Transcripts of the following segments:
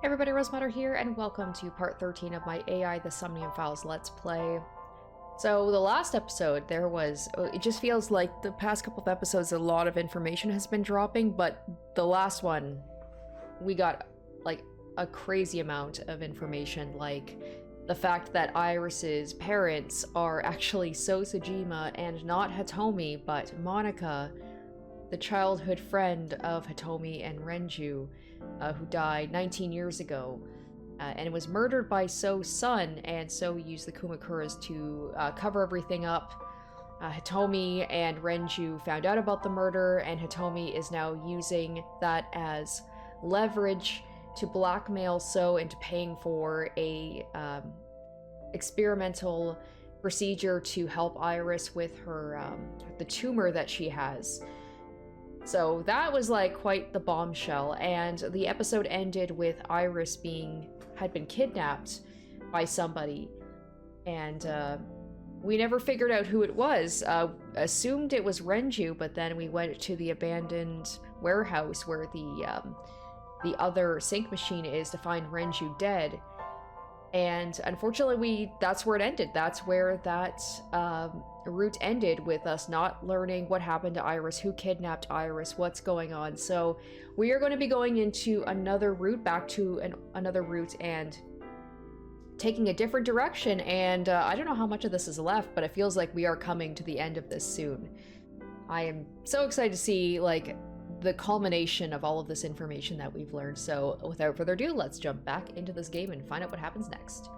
Everybody, Rosemutter here, and welcome to part 13 of my AI the Somnium Files Let's Play. So, the last episode, it just feels like the past couple of episodes, a lot of information has been dropping, but the last one, we got, like, a crazy amount of information, like the fact that Iris's parents are actually So Sejima and not Hitomi, but Monica, the childhood friend of Hitomi and Renju, who died 19 years ago, and was murdered by So's son, and So used the Kumakuras to cover everything up. Hitomi and Renju found out about the murder, and Hitomi is now using that as leverage to blackmail So into paying for a experimental procedure to help Iris with her the tumor that she has. So that was like quite the bombshell, and the episode ended with Iris had been kidnapped by somebody, and we never figured out who it was. Assumed it was Renju, but then we went to the abandoned warehouse where the other sync machine is to find Renju dead. And unfortunately, that's where it ended. That's where that route ended, with us not learning what happened to Iris, who kidnapped Iris, what's going on. So we are going to be going into another route, back to another route, and taking a different direction. And I don't know how much of this is left, but it feels like we are coming to the end of this soon. I am so excited to see, like, the culmination of all of this information that we've learned. So without further ado, let's jump back into this game and find out what happens next.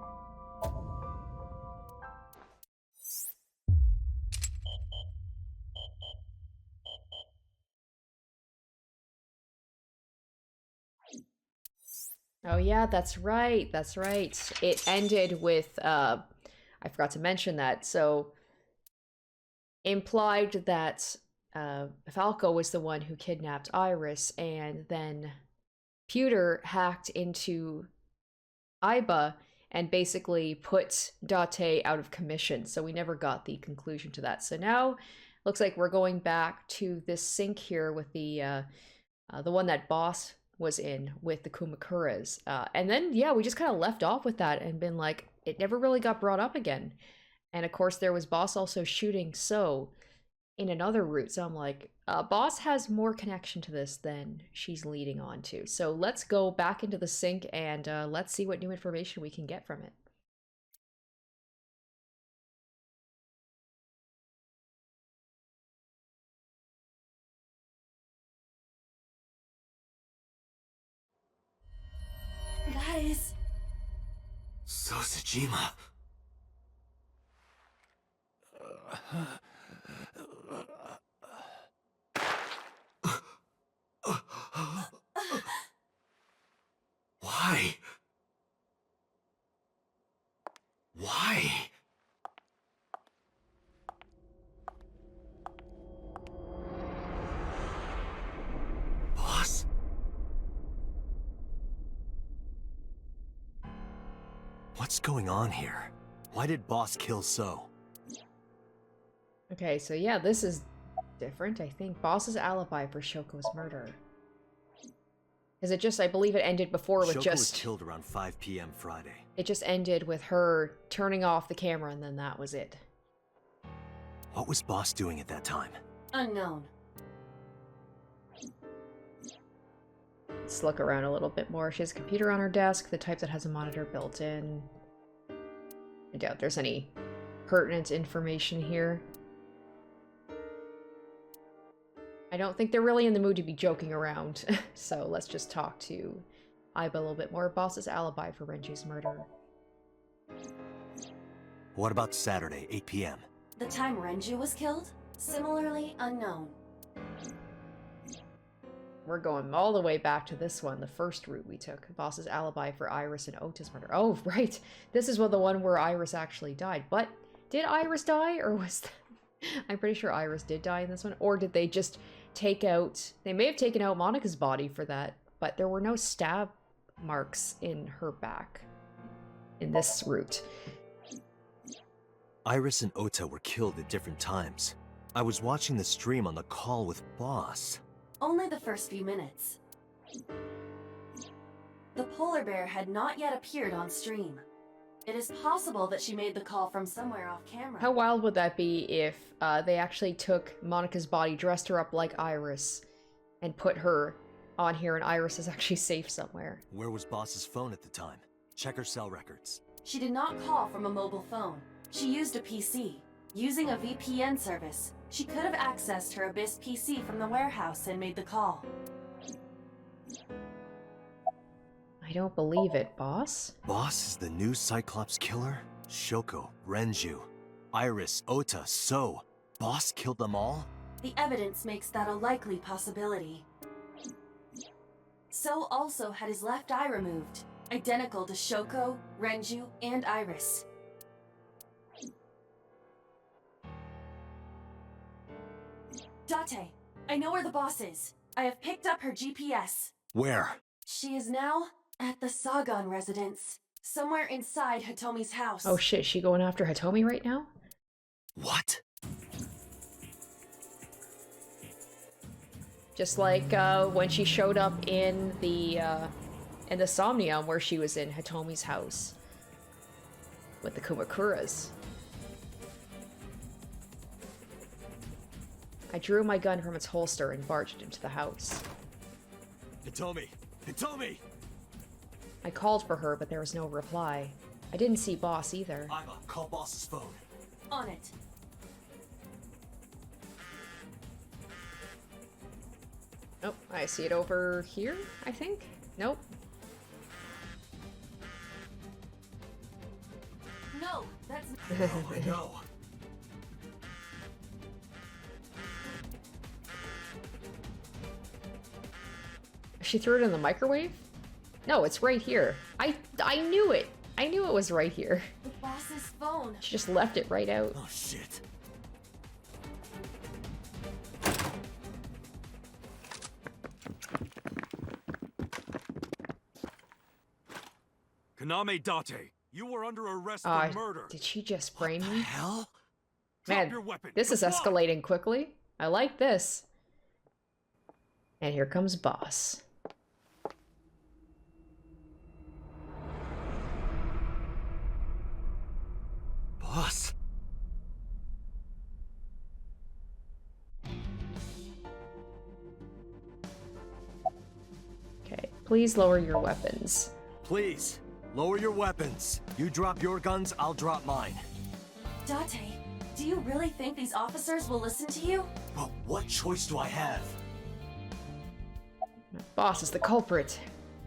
Oh yeah, that's right, that's right. It ended with, I forgot to mention that, so implied that Falco was the one who kidnapped Iris, and then Pewter hacked into Aiba and basically put Date out of commission, so we never got the conclusion to that. So now, looks like we're going back to this sink here with the one that Boss was in with the Kumakuras. And then, yeah, we just kind of left off with that and been like, it never really got brought up again. And of course, there was Boss also shooting So in another route. So I'm like, Boss has more connection to this than she's leading on to. So let's go back into the sink and let's see what new information we can get from it. Guys. So Sejima. Why? Why? Boss? What's going on here? Why did Boss kill So? Okay, so yeah, this is different. I think Boss's alibi for Shoko's murder. Is it just, I believe it ended before with Shoko was killed around 5 p.m. Friday. It just ended with her turning off the camera, and then that was it. What was Boss doing at that time? Unknown. Let's look around a little bit more. She has a computer on her desk, the type that has a monitor built in. I doubt there's any pertinent information here. I don't think they're really in the mood to be joking around, so let's just talk to Aiba a little bit more. Boss's alibi for Renju's murder. What about Saturday, 8 p.m.? The time Renju was killed? Similarly unknown. We're going all the way back to this one, the first route we took. Boss's alibi for Iris and Ota's murder. Oh, right. This is the one where Iris actually died. But did Iris die, or was that... I'm pretty sure Iris did die in this one. Or did they just take out... They may have taken out Monica's body for that, but there were no stab marks in her back in this route. Iris and Ota were killed at different times. I was watching the stream on the call with Boss. Only the first few minutes. The polar bear had not yet appeared on stream. It is possible that she made the call from somewhere off camera. How wild would that be if they actually took Monica's body, dressed her up like Iris, and put her on here, and Iris is actually safe somewhere? Where was Boss's phone at the time? Check her cell records. She did not call from a mobile phone. She used a PC. Using a VPN service, she could have accessed her Abyss PC from the warehouse and made the call. I don't believe it, boss. Boss is the new Cyclops killer? Shoko, Renju, Iris, Ota, So. Boss killed them all? The evidence makes that a likely possibility. So also had his left eye removed, identical to Shoko, Renju, and Iris. Date, I know where the boss is. I have picked up her GPS. Where? She is now at the Sagan residence, somewhere inside Hitomi's house. Oh shit, is she going after Hitomi right now? What? Just like when she showed up in the Somnium, where she was in Hitomi's house with the Kumakuras. I drew my gun from its holster and barged into the house. Hitomi! Hitomi! I called for her, but there was no reply. I didn't see Boss either. Iva, call Boss's phone. On it. Oh, I see it over here, I think? Nope. No, that's Oh, I know. She threw it in the microwave? No, it's right here. I knew it! I knew it was right here. the boss's phone. She just left it right out. Oh, shit. Kaname Date, you were under arrest for murder. Did she just frame What the me? hell? Drop Man, your weapon. this is Comply. escalating quickly. I like this. And here comes Boss. Boss? Okay, please lower your weapons. Please, lower your weapons. You drop your guns, I'll drop mine. Date, do you really think these officers will listen to you? But what choice do I have? Boss is the culprit.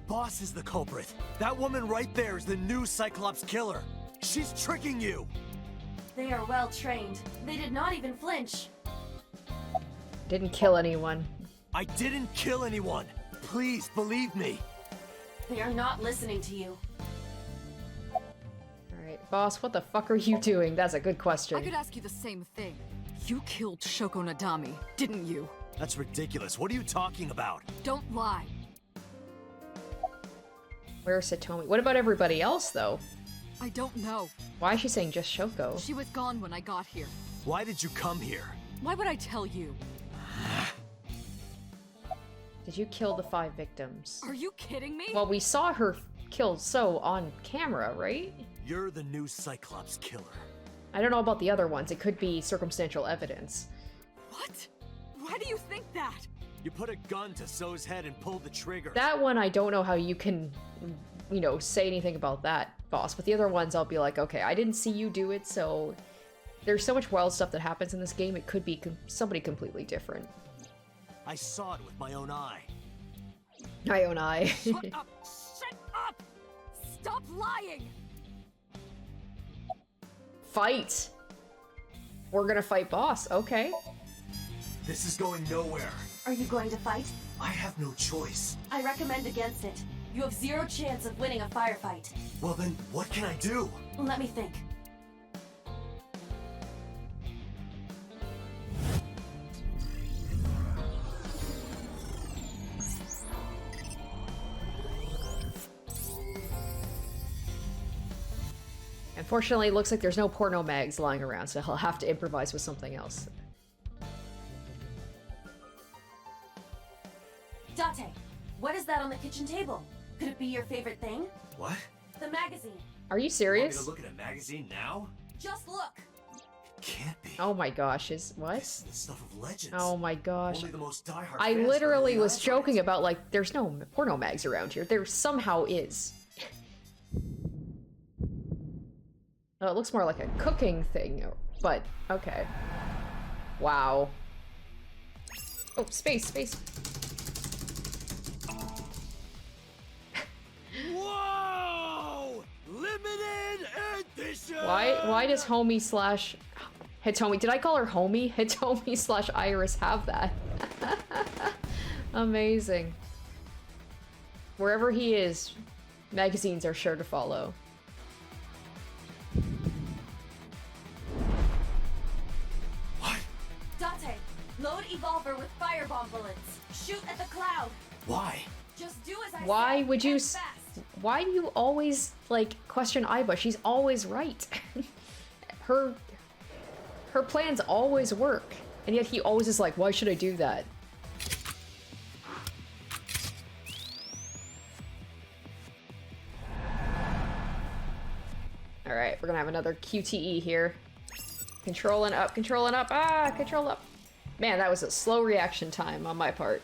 Boss is the culprit. That woman right there is the new Cyclops killer. She's tricking you. They are well trained. They did not even flinch. Didn't kill anyone. I didn't kill anyone. Please believe me. They are not listening to you. Alright, Boss, what the fuck are you doing? That's a good I question. could ask you the same thing. You killed Shoko Nadami, didn't you? That's ridiculous. What are you talking about? Don't lie. Where's Hitomi? What about everybody else, though? I don't know. Why is she saying just Shoko? She was gone when I got here. Why did you come here? Why would I tell you? Did you kill the 5 victims? Are you kidding me? Well, we saw her kill So on camera, right? You're the new Cyclops killer. I don't know about the other ones. It could be circumstantial evidence. What? Why do you think that? You put a gun to So's head and pulled the trigger. That one, I don't know how you can, you know, say anything about that, Boss. But the other ones, I'll be like, okay, I didn't see you do it, so... There's so much wild stuff that happens in this game, it could be somebody completely different. I saw it with my own eye. My own eye. Shut up! Shut up! Stop lying! Fight! We're gonna fight Boss, okay. This is going nowhere. Are you going to fight? I have no choice. I recommend against it. You have 0 chance of winning a firefight. Well then, what can I do? Let me think. Unfortunately, it looks like there's no porno mags lying around, so he'll have to improvise with something else. Date, what is that on the kitchen table? Could it would be your favorite thing? What? The magazine. Are you Want me serious? to look at a magazine now? Just look. Can't be. Oh my gosh, what? This is the stuff of legends. Oh my gosh. Only the most diehard I fans literally really was eyes on joking it. about, like, there's no porno mags around here. There somehow is. Oh, it looks more like a cooking thing, but okay. Wow. Oh, space. Whoa! Limited edition! Why does Homie slash Hitomi, did I call her Homie? Hitomi slash Iris have that. Amazing. Wherever he is, magazines are sure to follow. What? Date, load Evolver with firebomb bullets. Shoot at the cloud. Why? Just do as I Why said, would you and fast. why do you always, like, question Aiba? She's always right. her plans always work. And yet he always is like, why should I do that? Alright, we're gonna have another QTE here. Controlling up, ah, control up. Man, that was a slow reaction time on my part.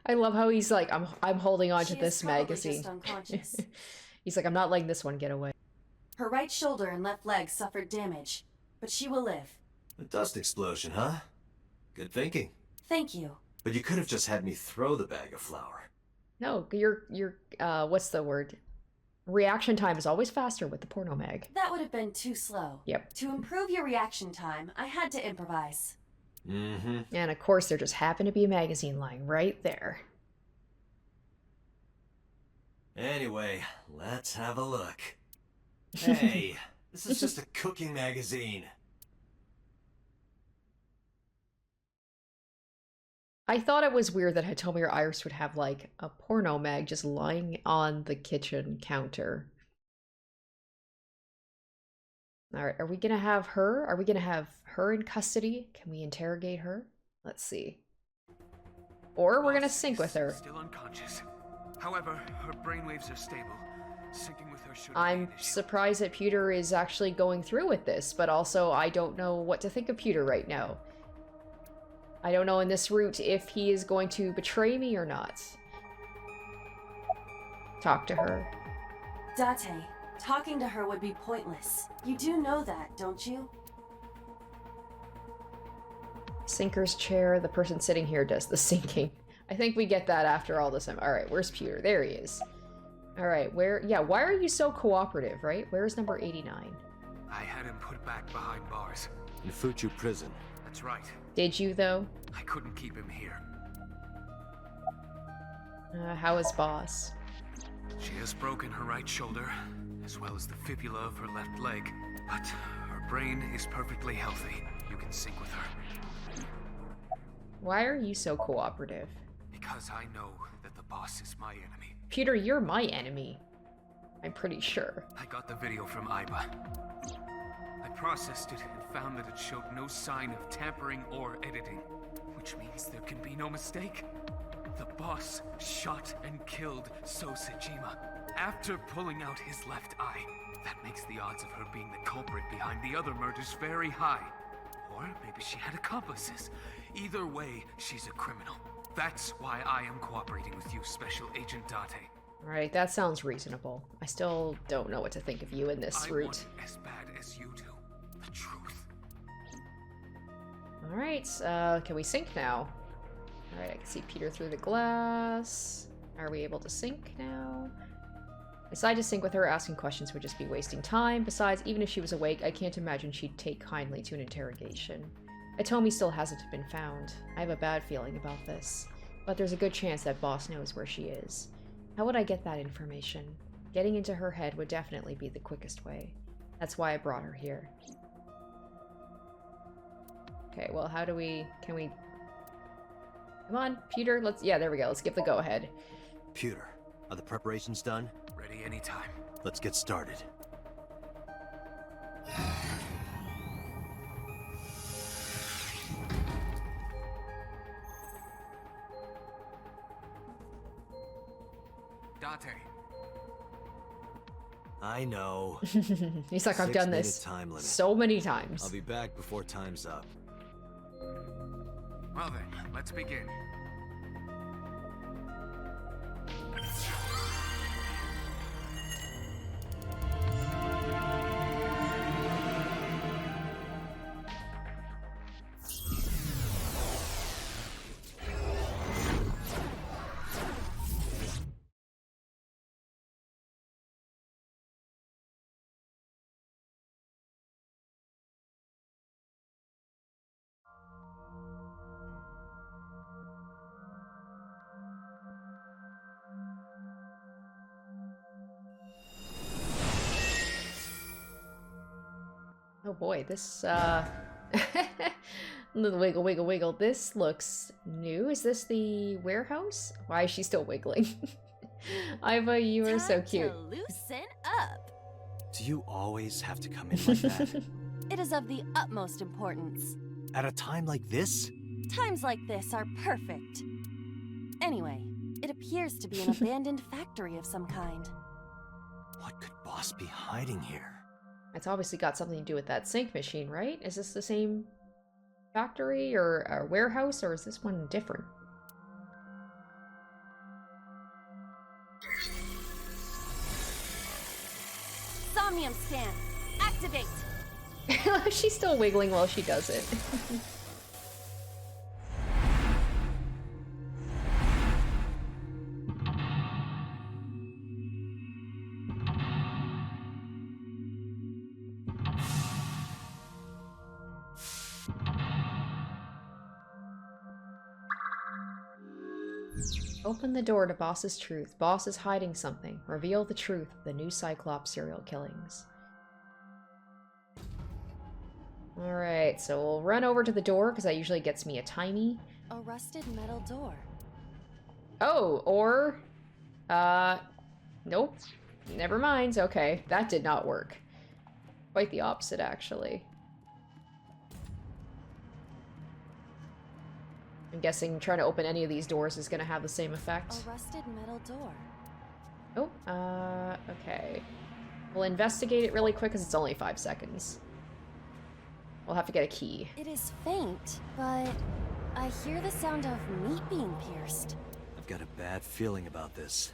I love how he's like, I'm holding on to She is this probably magazine. just unconscious. He's like, I'm not letting this one get away. Her right shoulder and left leg suffered damage, but she will live. A dust explosion, huh? Good thinking. Thank you. But you could have just had me throw the bag of flour. No, your what's the word? Reaction time is always faster with the porno mag. That would have been too slow. Yep. To improve your reaction time, I had to improvise. Mm-hmm. And of course, there just happened to be a magazine lying right there. Anyway, let's have a look. Hey, this is just a cooking magazine. I thought it was weird that Hitomi or Iris would have, like, a porno mag just lying on the kitchen counter. Alright, are we gonna have her? Are we gonna have her in custody? Can we interrogate her? Let's see. Or we're gonna sync with her. Still unconscious. However, her brainwaves are stable. Syncing with her should I'm surprised that Pewter is actually going through with this, but also I don't know what to think of Pewter right now. I don't know in this route if he is going to betray me or not. Talk to her. Date, talking to her would be pointless. You do know that, don't you? Sinker's chair. The person sitting here does the sinking. I think we get that after all this time. Alright, where's Pewter? There he is. Alright, yeah, why are you so cooperative, right? Where's number 89? I had him put back behind bars. In Fuchu prison. That's right. Did you, though? I couldn't keep him here. How is Boss? She has broken her right shoulder, as well as the fibula of her left leg. But her brain is perfectly healthy. You can sync with her. Why are you so cooperative? Because I know that the boss is my enemy. Peter, you're my enemy. I'm pretty sure. I got the video from Aiba. I processed it and found that it showed no sign of tampering or editing, which means there can be no mistake. The boss shot and killed So Sejima after pulling out his left eye. That makes the odds of her being the culprit behind the other murders very high. Or maybe she had accomplices. Either way, she's a criminal. That's why I am cooperating with you, Special Agent Date. Right, that sounds reasonable. I still don't know what to think of you in this I route. want it as bad as you do. The truth. Alright, can we sync now? Alright, I can see Peter through the glass. Are we able to sync now? Decide to sync with her. Asking questions would just be wasting time. Besides, even if she was awake, I can't imagine she'd take kindly to an interrogation. Atomi still hasn't been found. I have a bad feeling about this. But there's a good chance that Boss knows where she is. How would I get that information? Getting into her head would definitely be the quickest way. That's why I brought her here. Okay, well, how do we... Can we... Come on, Peter, let's... Yeah, there we go. Let's give the go-ahead. Pewter, are the preparations done? Ready anytime. Let's get started. Dante. I know. He's like, I've done 6-minute this time limit. so many times. I'll be back before time's up. Well then, let's begin. Oh boy, this, wiggle, wiggle, wiggle. This looks new. Is this the warehouse? Why is she still wiggling? Iva, you are so cute. Time to loosen up. Do you always have to come in like that? It is of the utmost importance. At a time like this? Times like this are perfect. Anyway, it appears to be an abandoned factory of some kind. What could Boss be hiding here? It's obviously got something to do with that sync machine, right? Is this the same factory or a warehouse, or is this one different? Somnium scan, activate! She's still wiggling while she does it. Open the door to Boss's truth. Boss is hiding something. Reveal the truth of the new Cyclops serial killings. Alright, so we'll run over to the door, because that usually gets me a timey. A rusted metal door. Oh, or... Nope. Never mind. Okay, that did not work. Quite the opposite, actually. I'm guessing trying to open any of these doors is going to have the same effect. A rusted metal door. Oh, okay. We'll investigate it really quick because it's only 5 seconds. We'll have to get a key. It is faint, but I hear the sound of meat being pierced. I've got a bad feeling about this.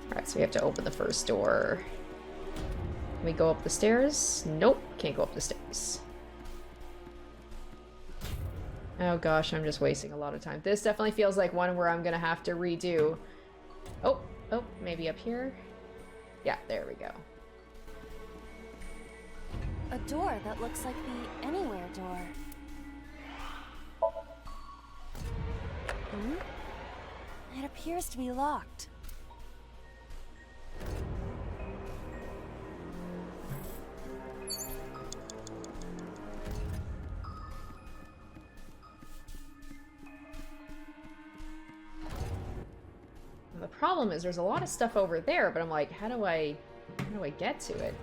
Alright, so we have to open the first door. Can we go up the stairs? Nope, can't go up the stairs. Oh gosh, I'm just wasting a lot of time. This definitely feels like one where I'm gonna have to redo. Oh, maybe up here? Yeah, there we go. A door that looks like the Anywhere door. It appears to be locked. The problem is there's a lot of stuff over there, but I'm like, how do I get to it?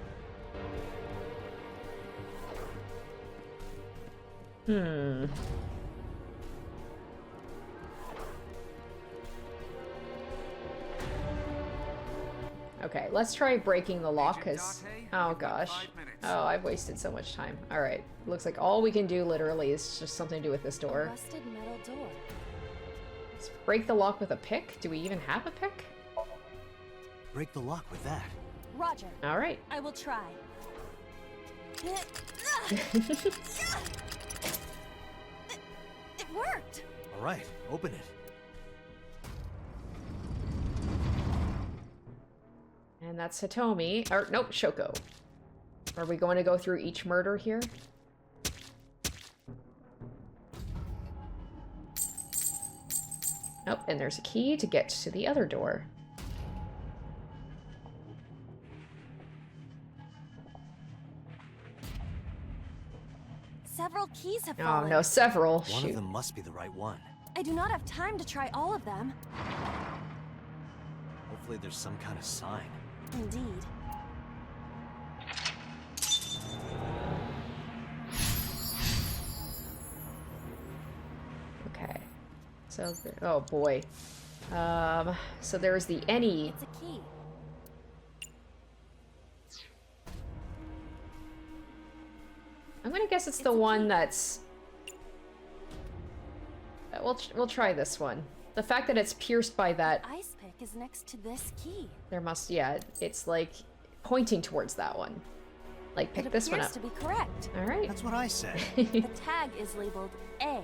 Okay, let's try breaking the lock, because... Oh gosh. Oh, I've wasted so much time. Alright, looks like all we can do literally is just something to do with this A door. rusted metal door. Let's break the lock with a pick. Do we even have a pick? Break the lock with that. Roger. Alright. I will try. It worked! Alright, open it. And that's Hitomi. Or, nope, Shoko. Are we going to go through each murder here? Oh, and there's a key to get to the other door. Several keys have Oh fallen. no, several. One Shoot. of them must be the right one. I do not have time to try all of them. Hopefully there's some kind of sign. Indeed. Okay. So, oh boy. So there's the any. It's a key. I'm gonna guess it's the one that's. We'll try this one. The fact that it's pierced by that, Ice pick is next to this key. there must, yeah, it's like pointing towards that one. Like pick this one up. It appears to be correct. All right. That's what I said. The tag is labeled A.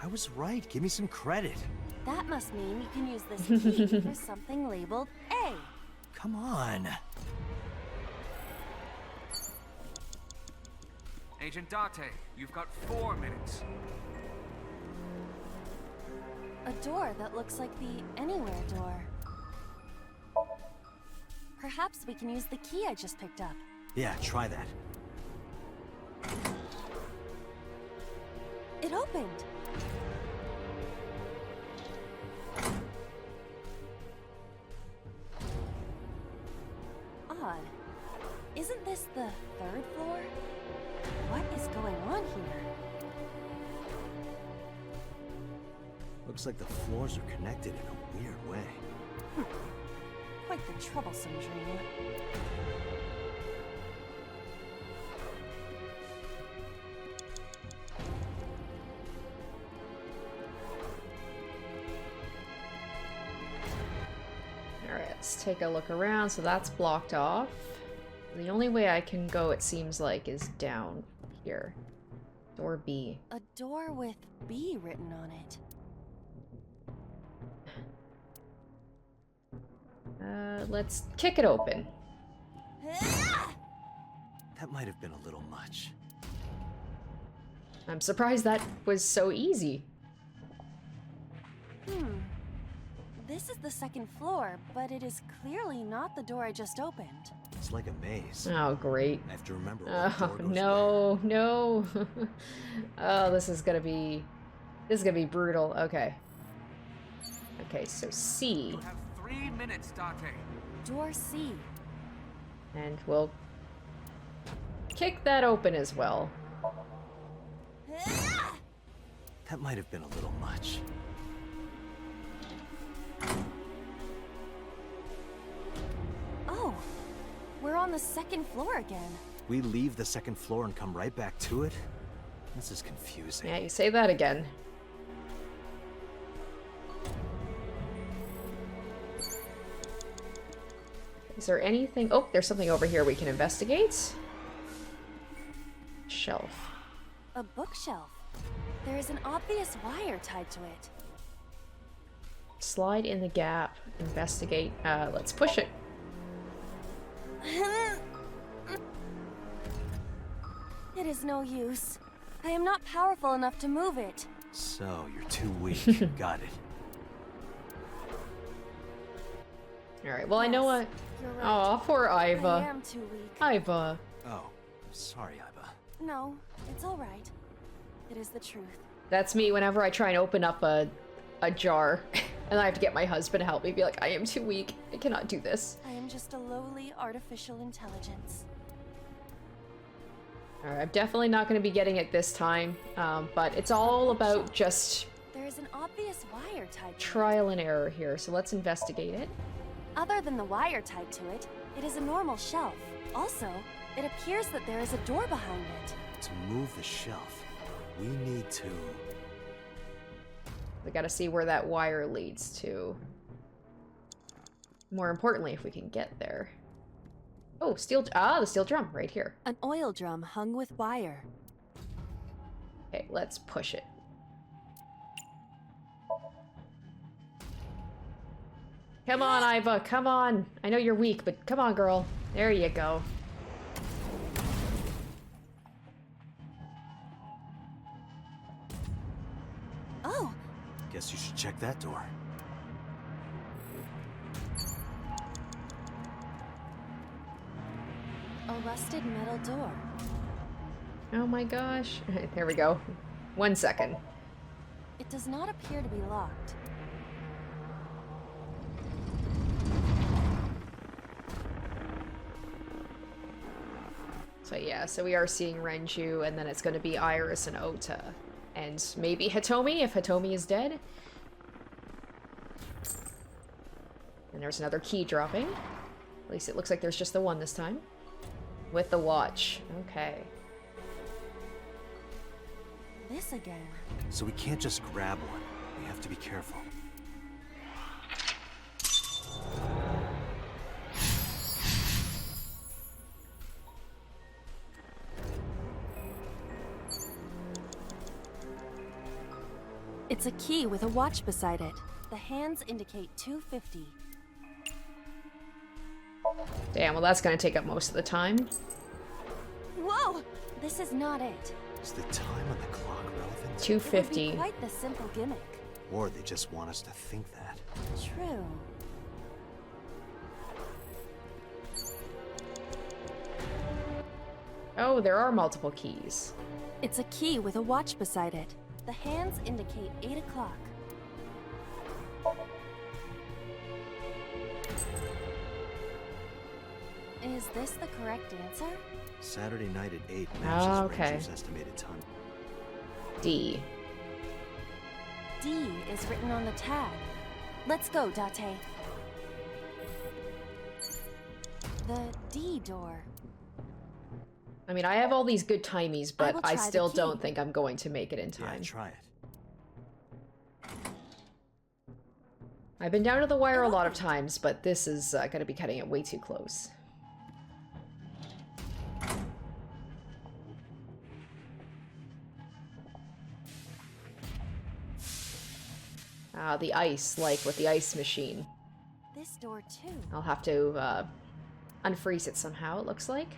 I was right. Give me some credit. That must mean you can use this key for something labeled A. Come on. Agent Date, you've got 4 minutes. A door that looks like the anywhere door. Perhaps we can use the key I just picked up. Yeah, try that. It opened. Odd. Isn't this the 3rd floor? What is going on here? Looks like the floors are connected in a weird way. Quite the troublesome dream. Alright, let's take a look around. So that's blocked off. The only way I can go, it seems like, is down here. Door B. A door with B written on it. Let's kick it open. That might have been a little much. I'm surprised that was so easy. This is the 2nd floor, but it is clearly not the door I just opened. It's like a maze. Oh, great. I have to remember what Oh, door goes no, no. Oh, this is gonna be brutal. Okay. Okay, so C. You have 3 minutes, Date. Door C. And we'll kick that open as well. That might have been a little much. Oh, we're on the 2nd floor again. We leave the 2nd floor and come right back to it? This is confusing. Yeah, you say that again. Is there anything? Oh, there's something over here we can investigate. Shelf. A bookshelf. There is an obvious wire tied to it. Slide in the gap. Investigate. Let's push it. It is no use. I am not powerful enough to move it. So, you're too weak. Got it. Alright, well, I know what. You're right. Aw, poor I Iva. am too weak. Iva. Oh, sorry, Iba. No, it's all right. It is the truth. That's me whenever I try and open up a jar. And I have to get my husband to help me. Be like, I am too weak. I cannot do this. I am just a lowly artificial intelligence. Alright, I'm definitely not going to be getting it this time. But it's all about just There is an obvious wire tied to it. trial and error here. So let's investigate it. Other than the wire tied to it, it is a normal shelf. Also, it appears that there is a door behind it. To move the shelf, we need to... We gotta see where that wire leads to. More importantly, if we can get there. Oh, the steel drum right here. An oil drum hung with wire. Okay, let's push it. Come on, Iva, come on. I know you're weak, but come on, girl. There you go. Oh, Guess you should check that door. A rusted metal door. Oh my gosh. There we go. 1 second. It does not appear to be locked. So yeah, so we are seeing Renju, and then it's going to be Iris and Ota. And maybe Hitomi, if Hitomi is dead. And there's another key dropping. At least it looks like there's just the one this time. With the watch. Okay. This again. So we can't just grab one. We have to be careful. It's a key with a watch beside it. The hands indicate 2:50. Damn, well that's going to take up most of the time. Whoa! This is not it. Is the time on the clock relevant? 2:50. It would be quite the simple gimmick. Or they just want us to think that. True. Oh, there are multiple keys. It's a key with a watch beside it. The hands indicate 8 o'clock. Is this the correct answer? Saturday night at 8 Oh, matches okay. Ranger's estimated time. D. D is written on the tag. Let's go, Date. The D door. I mean, I have all these good timies, but will I try the still key. don't think I'm going to make it in Yeah, time. try it. I've been down to the wire a lot of times, but this is going to be cutting it way too close. The ice, like with the ice machine. This door too. I'll have to unfreeze it somehow, it looks like.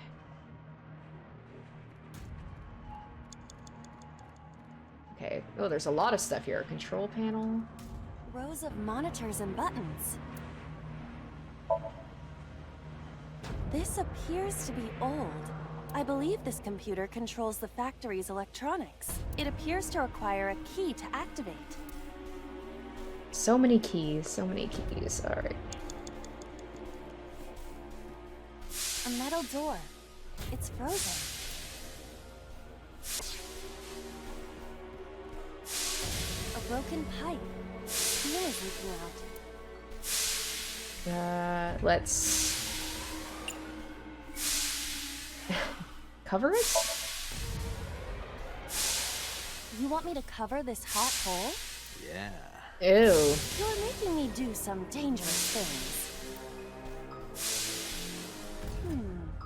Okay. Oh, there's a lot of stuff here. Control panel. Rows of monitors and buttons. This appears to be old. I believe this computer controls the factory's electronics. It appears to require a key to activate. So many keys, so many keys. Alright. A metal door. It's frozen. A broken pipe. Steam is leaking out. Let's cover it? You want me to cover this hot hole? Yeah. Ew. You're making me do some dangerous things.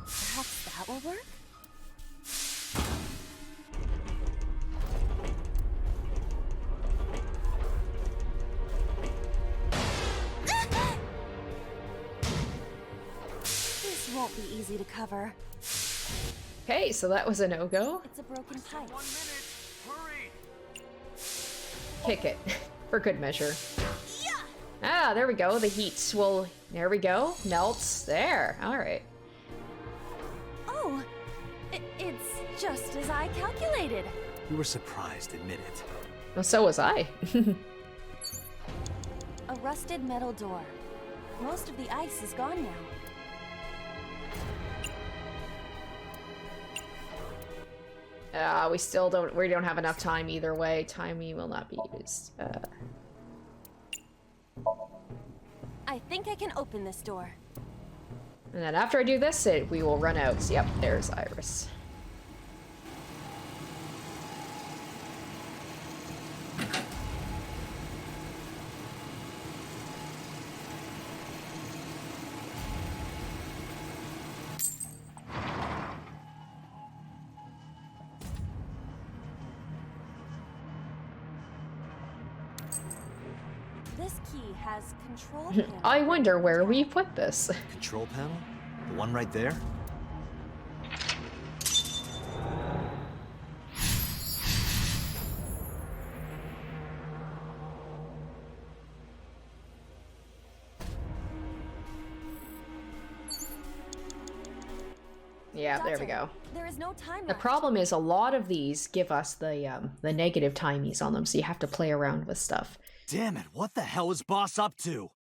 Perhaps that will work? This won't be easy to cover. Okay, so that was a no-go. It's a broken pipe. 1 minute! Hurry! Kick it. For good measure. Ah, there we go. The heat will... There we go. Melts. There. Alright. Oh, it's just as I calculated. You were surprised, admit it. Well, so was I. A rusted metal door. Most of the ice is gone now. We still don't... We don't have enough time either way. Timing will not be used. I think I can open this door. And then after I do this, we will run out. So, yep, there's Iris. This key has control panel. I wonder where we put this. Control panel? The one right there? Yeah, there we Doctor, go. There is no time The left. problem is a lot of these give us the negative timies on them, so you have to play around with stuff. Damn it, what the hell is Boss up to?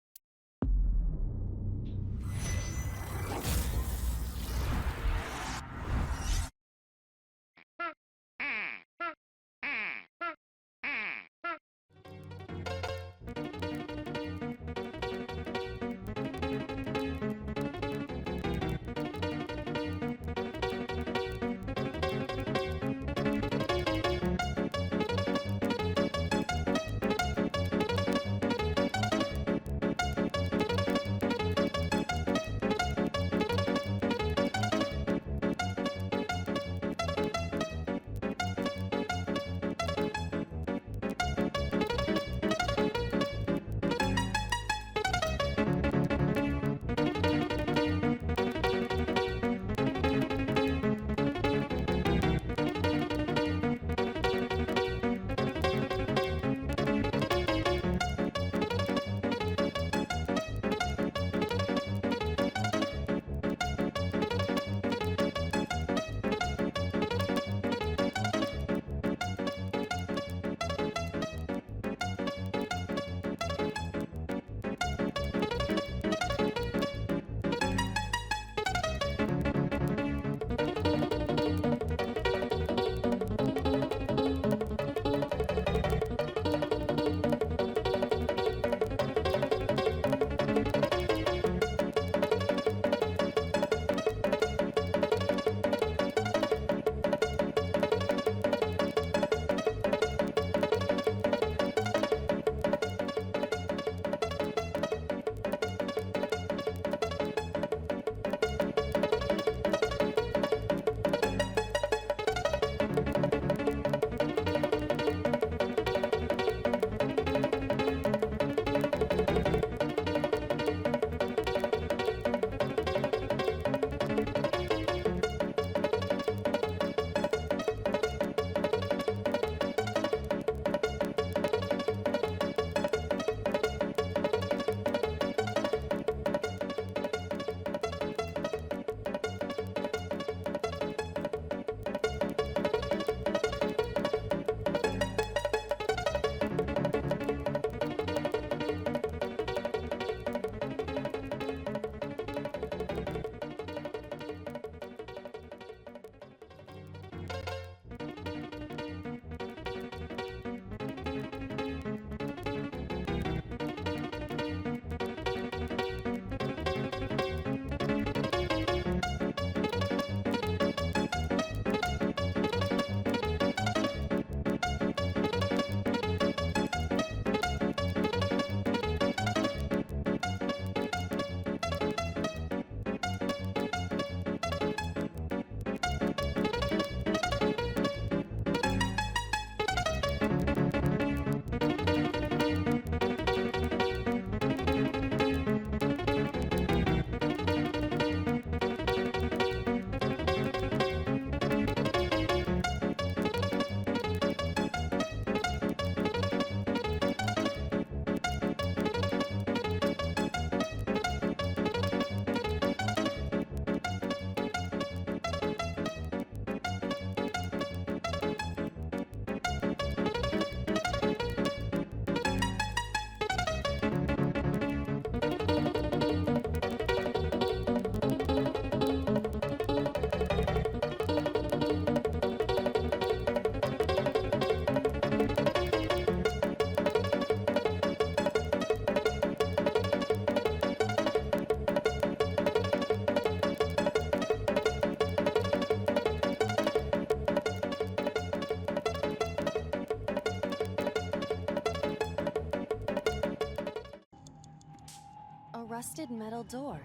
rusted metal door.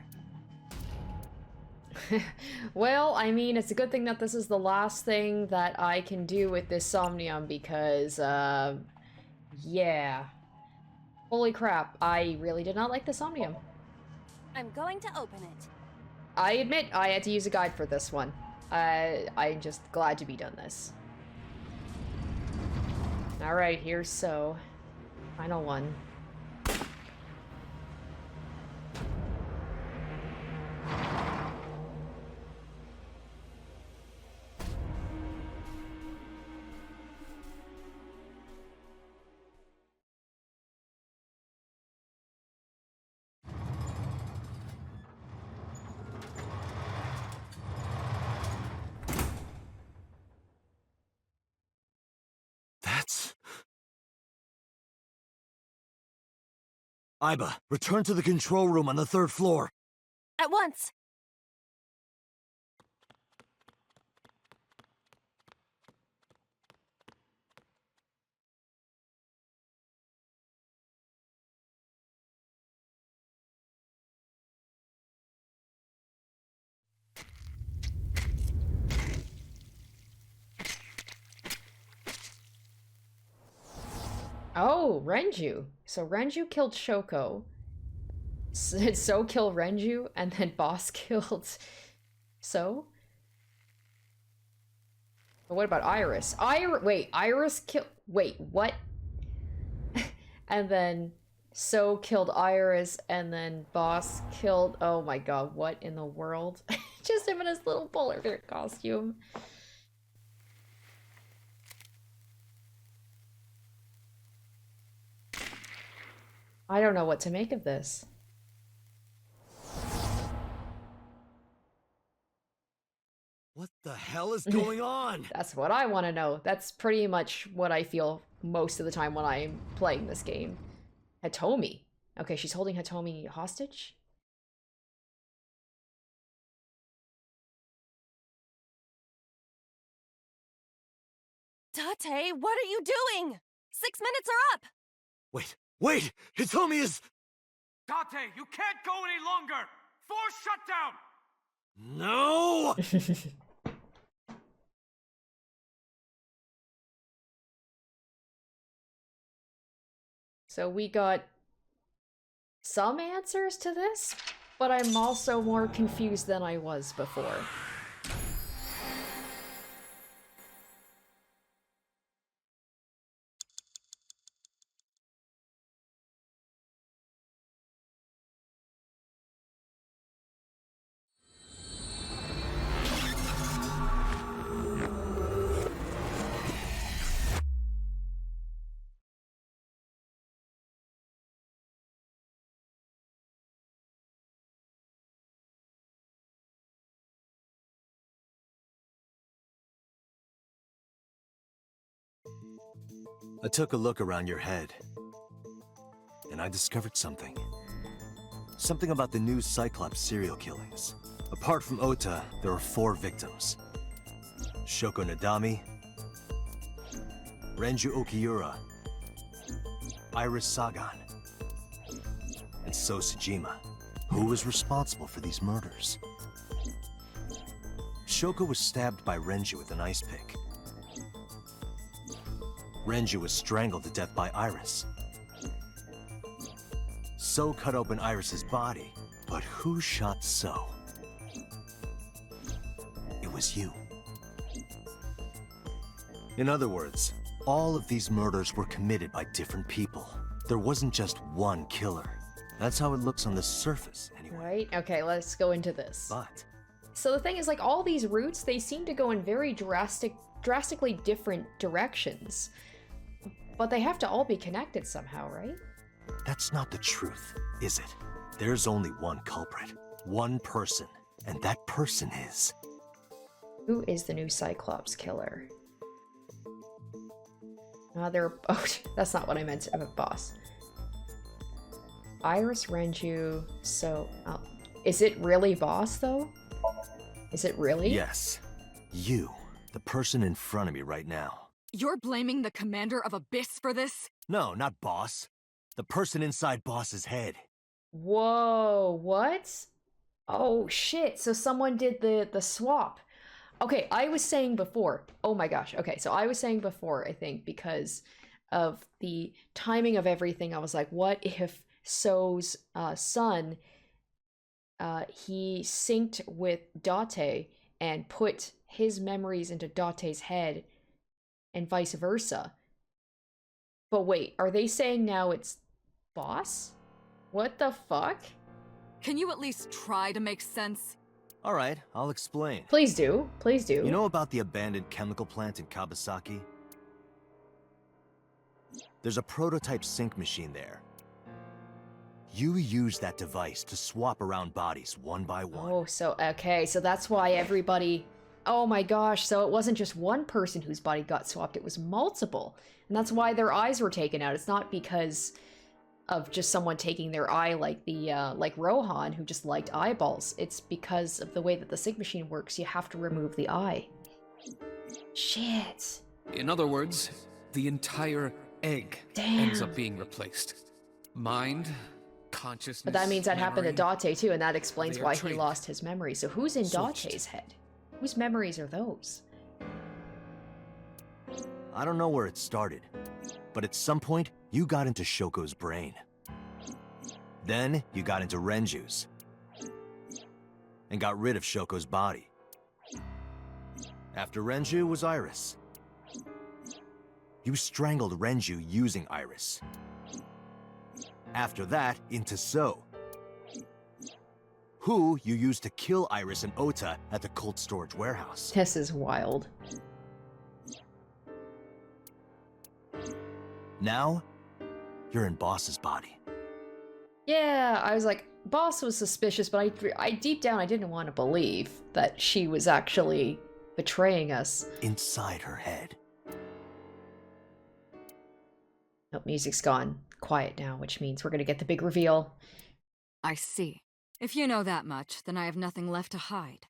Well, I mean, it's a good thing that this is the last thing that I can do with this Somnium because, yeah. Holy crap, I really did not like the Somnium. I'm going to open it. I admit I had to use a guide for this one. I'm just glad to be done this. Alright, here's so. Final one. Aiba, return to the control room on the 3rd floor. At once! Oh, Renju. So Renju killed Shoko. So killed Renju, and then Boss killed So? But what about Iris? Wait, Iris killed... Wait, what? And then So killed Iris, and then Boss killed... Oh my god, what in the world? Just him in his little polar bear costume. I don't know what to make of this. What the hell is going on? That's what I want to know. That's pretty much what I feel most of the time when I'm playing this game. Hitomi. Okay, she's holding Hitomi hostage? Date, what are you doing? 6 minutes are up! Wait! Hitomi is... Date, you can't go any longer! Force shutdown! No! So we got some answers to this, but I'm also more confused than I was before. I took a look around your head, and I discovered something. Something about the new Cyclops serial killings. Apart from Ota, there are 4 victims. Shoko Nadami, Renju Okiura, Iris Sagan, and So Sejima. Who was responsible for these murders? Shoko was stabbed by Renju with an ice pick. Renju was strangled to death by Iris. So cut open Iris's body, but who shot So? It was you. In other words, all of these murders were committed by different people. There wasn't just one killer. That's how it looks on the surface, anyway. Right? Okay, let's go into this. But So the thing is, like, all these routes, they seem to go in very drastically different directions. But they have to all be connected somehow, right? that's not the truth, is it? There's only one culprit, one person, and that person is... Who is the new Cyclops killer? Oh, that's not what I meant. I'm a boss. Iris Renju, So... Oh, is it really Boss, though? Is it really? Yes. You, the person in front of me right now. You're blaming the commander of Abyss for this? No, not Boss. The person inside Boss's head. Whoa, what? Oh, shit. So someone did the swap. Okay, I was saying before. Oh my gosh. Okay, so I was saying before, I think, because of the timing of everything, I was like, what if So's son, he synced with Date and put his memories into Date's head and vice versa? But wait, are they saying now it's Boss? What the fuck? Can you at least try to make sense? Alright, I'll explain. Please do. Please do. You know about the abandoned chemical plant in Kawasaki? There's a prototype sync machine there. You use that device to swap around bodies one by one. Oh, so, okay, so that's why everybody... Oh my gosh, so it wasn't just one person whose body got swapped, it was multiple. And that's why their eyes were taken out. It's not because of just someone taking their eye, like the like Rohan, who just liked eyeballs. It's because of the way that the sync machine works. You have to remove the eye. Shit. In other words, the entire egg ends up being replaced. Mind, consciousness. But that means that happened to memory, Date too, and that explains they are why he trained. lost his memory. So who's in Switched. Date's head? Whose memories are those? I don't know where it started, but at some point, you got into Shoko's brain. Then, you got into Renju's. And got rid of Shoko's body. After Renju was Iris. You strangled Renju using Iris. After that, into So. Who you used to kill Iris and Ota at the cold storage warehouse. This is wild. Now, you're in Boss's body. Yeah, I was like, Boss was suspicious, but I deep down I didn't want to believe that she was actually betraying us. Inside her head. Oh, music's gone quiet now, which means we're gonna get the big reveal. I see. If you know that much, then I have nothing left to hide.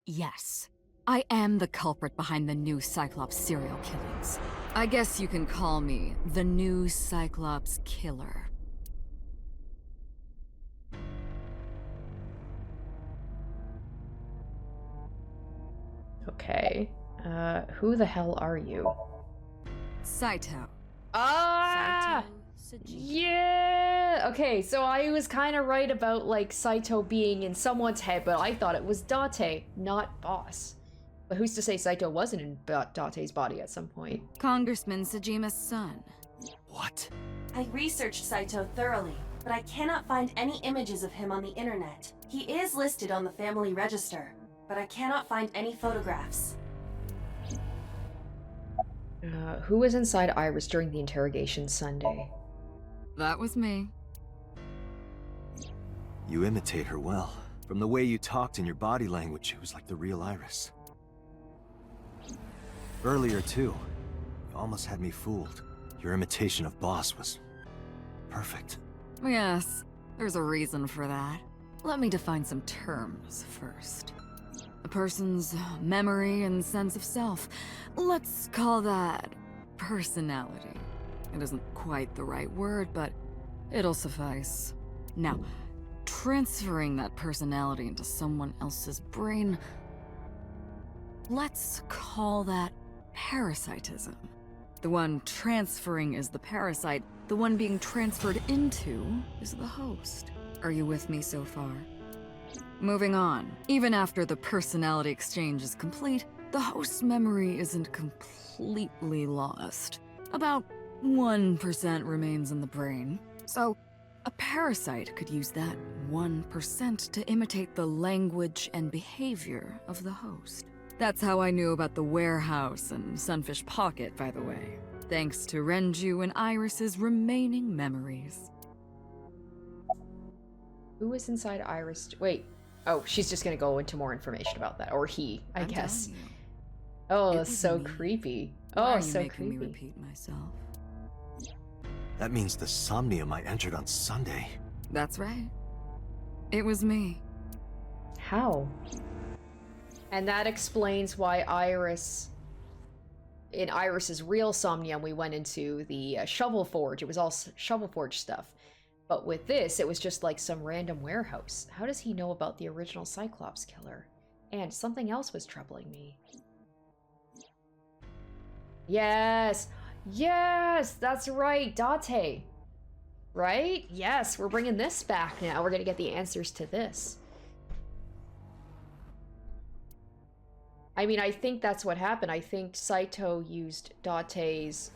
Yes, I am the culprit behind the new Cyclops serial killings. I guess you can call me the new Cyclops killer. Okay. Who the hell are you? Saito. Ah! Yeah! Okay, so I was kind of right about, like, Saito being in someone's head, but I thought it was Date, not Boss. But who's to say Saito wasn't in Date's body at some point? Congressman Sejima's son. What? I researched Saito thoroughly, but I cannot find any images of him on the internet. He is listed on the family register, but I cannot find any photographs. Who was inside Iris during the interrogation Sunday? That was me. You imitate her well. From the way you talked and your body language, it was like the real Iris. Earlier, too, you almost had me fooled. Your imitation of Boss was perfect. Yes, there's a reason for that. Let me define some terms first. A person's memory and sense of self. Let's call that personality. It isn't quite the right word, but it'll suffice. Now, transferring that personality into someone else's brain, let's call that parasitism. The one transferring is the parasite, the one being transferred into is the host. Are you with me so far? Moving on. Even after the personality exchange is complete, the host's memory isn't completely lost. About 1% remains in the brain. So, a parasite could use that 1% to imitate the language and behavior of the host. That's how I knew about the warehouse and Sunfish Pocket, by the way. Thanks to Renju and Iris's remaining memories. Who was inside Iris? Wait. Oh, she's just gonna go into more information about that. Or he, I I'm guess. telling you. Oh, It that's was so me. creepy. Why Oh, are you so making me creepy. repeat myself? That means the Somnium I entered on Sunday. That's right. It was me. How? And that explains why Iris... In Iris's real Somnium, we went into the Shovel Forge. It was all Shovel Forge stuff. But with this, it was just like some random warehouse. How does he know about the original Cyclops killer? And something else was troubling me. Yes! Yes! That's right! Date! Right? Yes, we're bringing this back now. We're gonna get the answers to this. I mean, I think that's what happened. I think Saito used Date's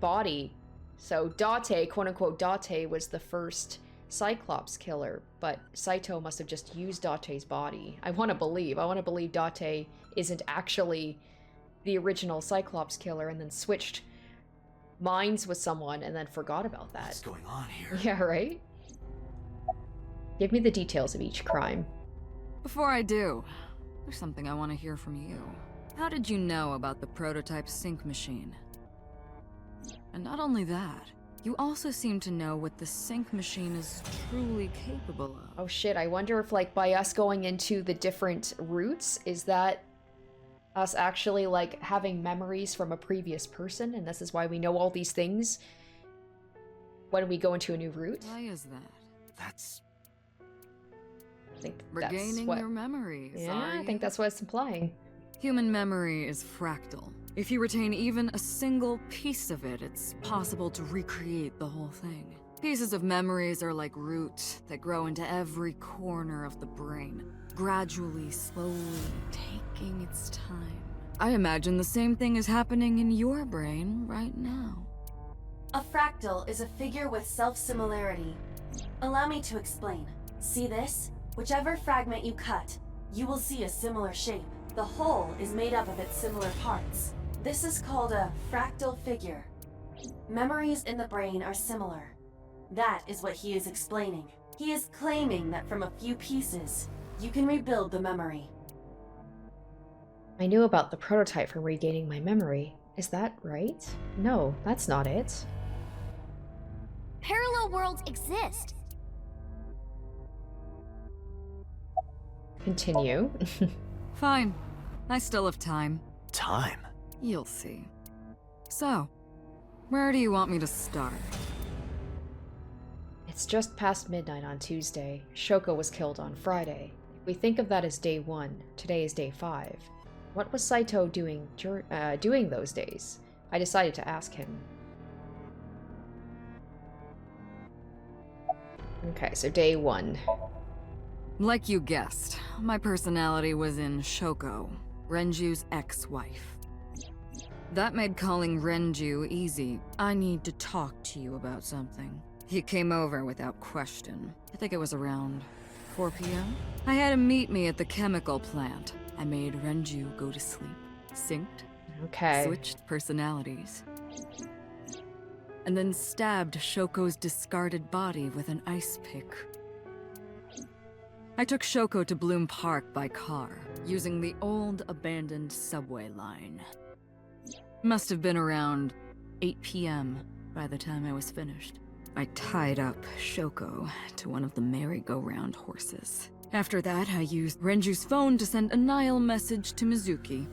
body. So Date, quote-unquote Date, was the first Cyclops killer, but Saito must have just used Date's body. I want to believe Date isn't actually the original Cyclops killer and then switched minds with someone and then forgot about that. What's going on here? Yeah, right? Give me the details of each crime. Before I do, there's something I want to hear from you. How did you know about the prototype sync machine? And not only that, You also seem to know what the sync machine is truly capable of. Oh shit, I wonder if, like, by us going into the different routes, is that us actually, like, having memories from a previous person, and this is why we know all these things when we go into a new route? Why is that? That's... I think Regaining that's what... your memories, Yeah, are I think you? that's what it's implying. Human memory is fractal. If you retain even a single piece of it, it's possible to recreate the whole thing. Pieces of memories are like roots that grow into every corner of the brain, gradually, slowly, taking its time. I imagine the same thing is happening in your brain right now. A fractal is a figure with self-similarity. Allow me to explain. See this? Whichever fragment you cut, you will see a similar shape. The whole is made up of its similar parts. This is called a fractal figure. Memories in the brain are similar. That is what he is explaining. He is claiming that from a few pieces, you can rebuild the memory. I knew about the prototype from regaining my memory. Is that right? No, that's not it. Parallel worlds exist. Continue. Fine. I still have time. time. You'll see. So, where do you want me to start? It's just past midnight on Tuesday. Shoko was killed on Friday. If we think of that as day 1, today is day 5. What was Saito doing those days? I decided to ask him. Okay, so day 1. Like you guessed, my personality was in Shoko, Renju's ex-wife. That made calling Renju easy. I need to talk to you about something. He came over without question. I think it was around 4 p.m. I had him meet me at the chemical plant. I made Renju go to sleep, synced, Okay. switched personalities, and then stabbed Shoko's discarded body with an ice pick. I took Shoko to Bloom Park by car, using the old abandoned subway line. Must have been around 8 p.m. by the time I was finished. I tied up Shoko to one of the merry-go-round horses. After that, I used Renju's phone to send a Nile message to Mizuki.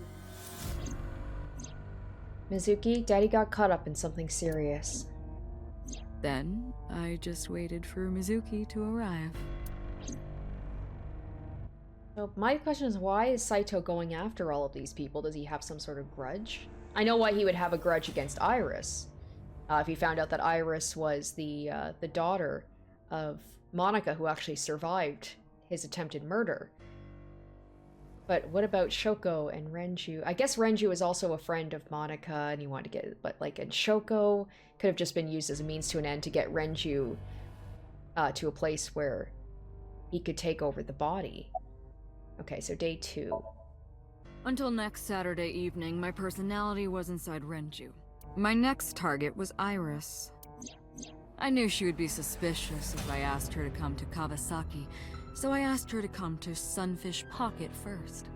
Mizuki, Daddy got caught up in something serious. Then, I just waited for Mizuki to arrive. So my question is, why is Saito going after all of these people? Does he have some sort of grudge? I know why he would have a grudge against Iris. If he found out that Iris was the daughter of Monica, who actually survived his attempted murder. But what about Shoko and Renju? I guess Renju is also a friend of Monica, and he wanted to get, but like, and Shoko could have just been used as a means to an end to get Renju to a place where he could take over the body. Okay, so day 2. Until next Saturday evening, my personality was inside Renju. My next target was Iris. I knew she would be suspicious if I asked her to come to Kawasaki, so I asked her to come to Sunfish Pocket first.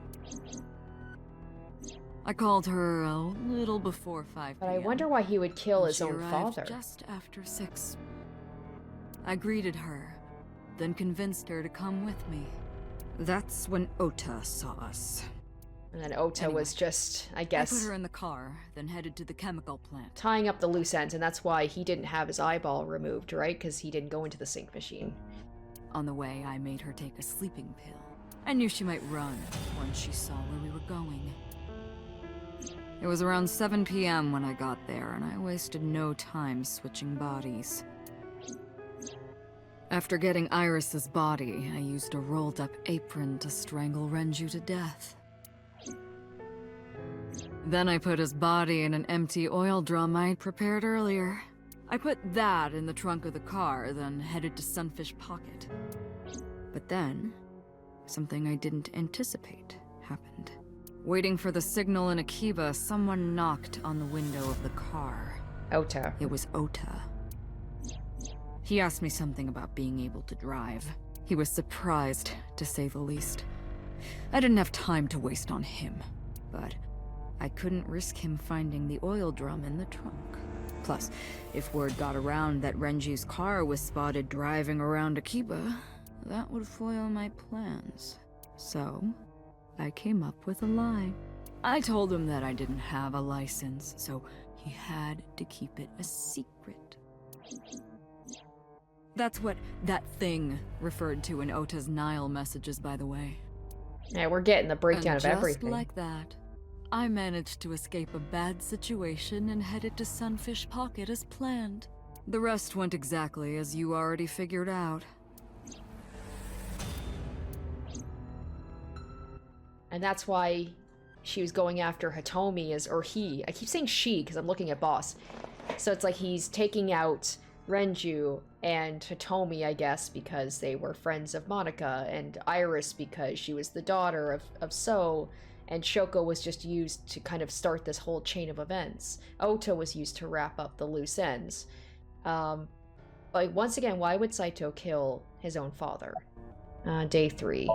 I called her a little before 5 But p.m. I wonder why he would kill his She own arrived father. just after 6. I greeted her, then convinced her to come with me. That's when Ota saw us. And then Ota was Anyway, just, I I guess, put her in the car, then headed to the chemical plant. tying up the loose ends, and that's why he didn't have his eyeball removed, right? Because he didn't go into the sync machine. On the way, I made her take a sleeping pill. I knew she might run once she saw where we were going. It was around 7 p.m. when I got there, and I wasted no time switching bodies. After getting Iris's body, I used a rolled-up apron to strangle Renju to death. Then I put his body in an empty oil drum I'd prepared earlier. I put that in the trunk of the car, then headed to Sunfish Pocket. But then, something I didn't anticipate happened. Waiting for the signal in Akiba, someone knocked on the window of the car. Ota. It was Ota. He asked me something about being able to drive. He was surprised, to say the least. I didn't have time to waste on him, but I couldn't risk him finding the oil drum in the trunk. Plus, if word got around that Renji's car was spotted driving around Akiba, that would foil my plans. So, I came up with a lie. I told him that I didn't have a license, so he had to keep it a secret. That's what that thing referred to in Ota's Nile messages, by the way. Yeah, we're getting the breakdown And of everything. just like that, I managed to escape a bad situation and headed to Sunfish Pocket as planned. The rest went exactly as you already figured out. And that's why she was going after Hitomi, or he. I keep saying she because I'm looking at boss. So it's like he's taking out Renju and Hitomi, I guess, because they were friends of Monica, and Iris because she was the daughter of So, and Shoko was just used to kind of start this whole chain of events. Ota was used to wrap up the loose ends. Like, once again, why would Saito kill his own father? Day 3.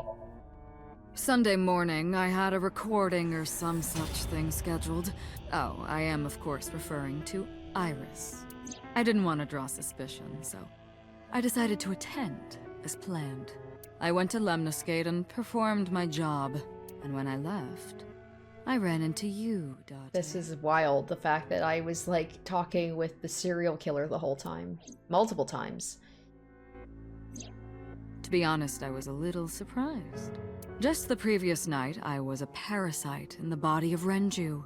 Sunday morning, I had a recording or some such thing scheduled. Oh, I am, of course, referring to Iris. I didn't want to draw suspicion, so I decided to attend, as planned. I went to Lemniscate and performed my job, and when I left, I ran into you, Date. This is wild, the fact that I was, like, talking with the serial killer the whole time. Multiple times. To be honest, I was a little surprised. Just the previous night, I was a parasite in the body of Renju.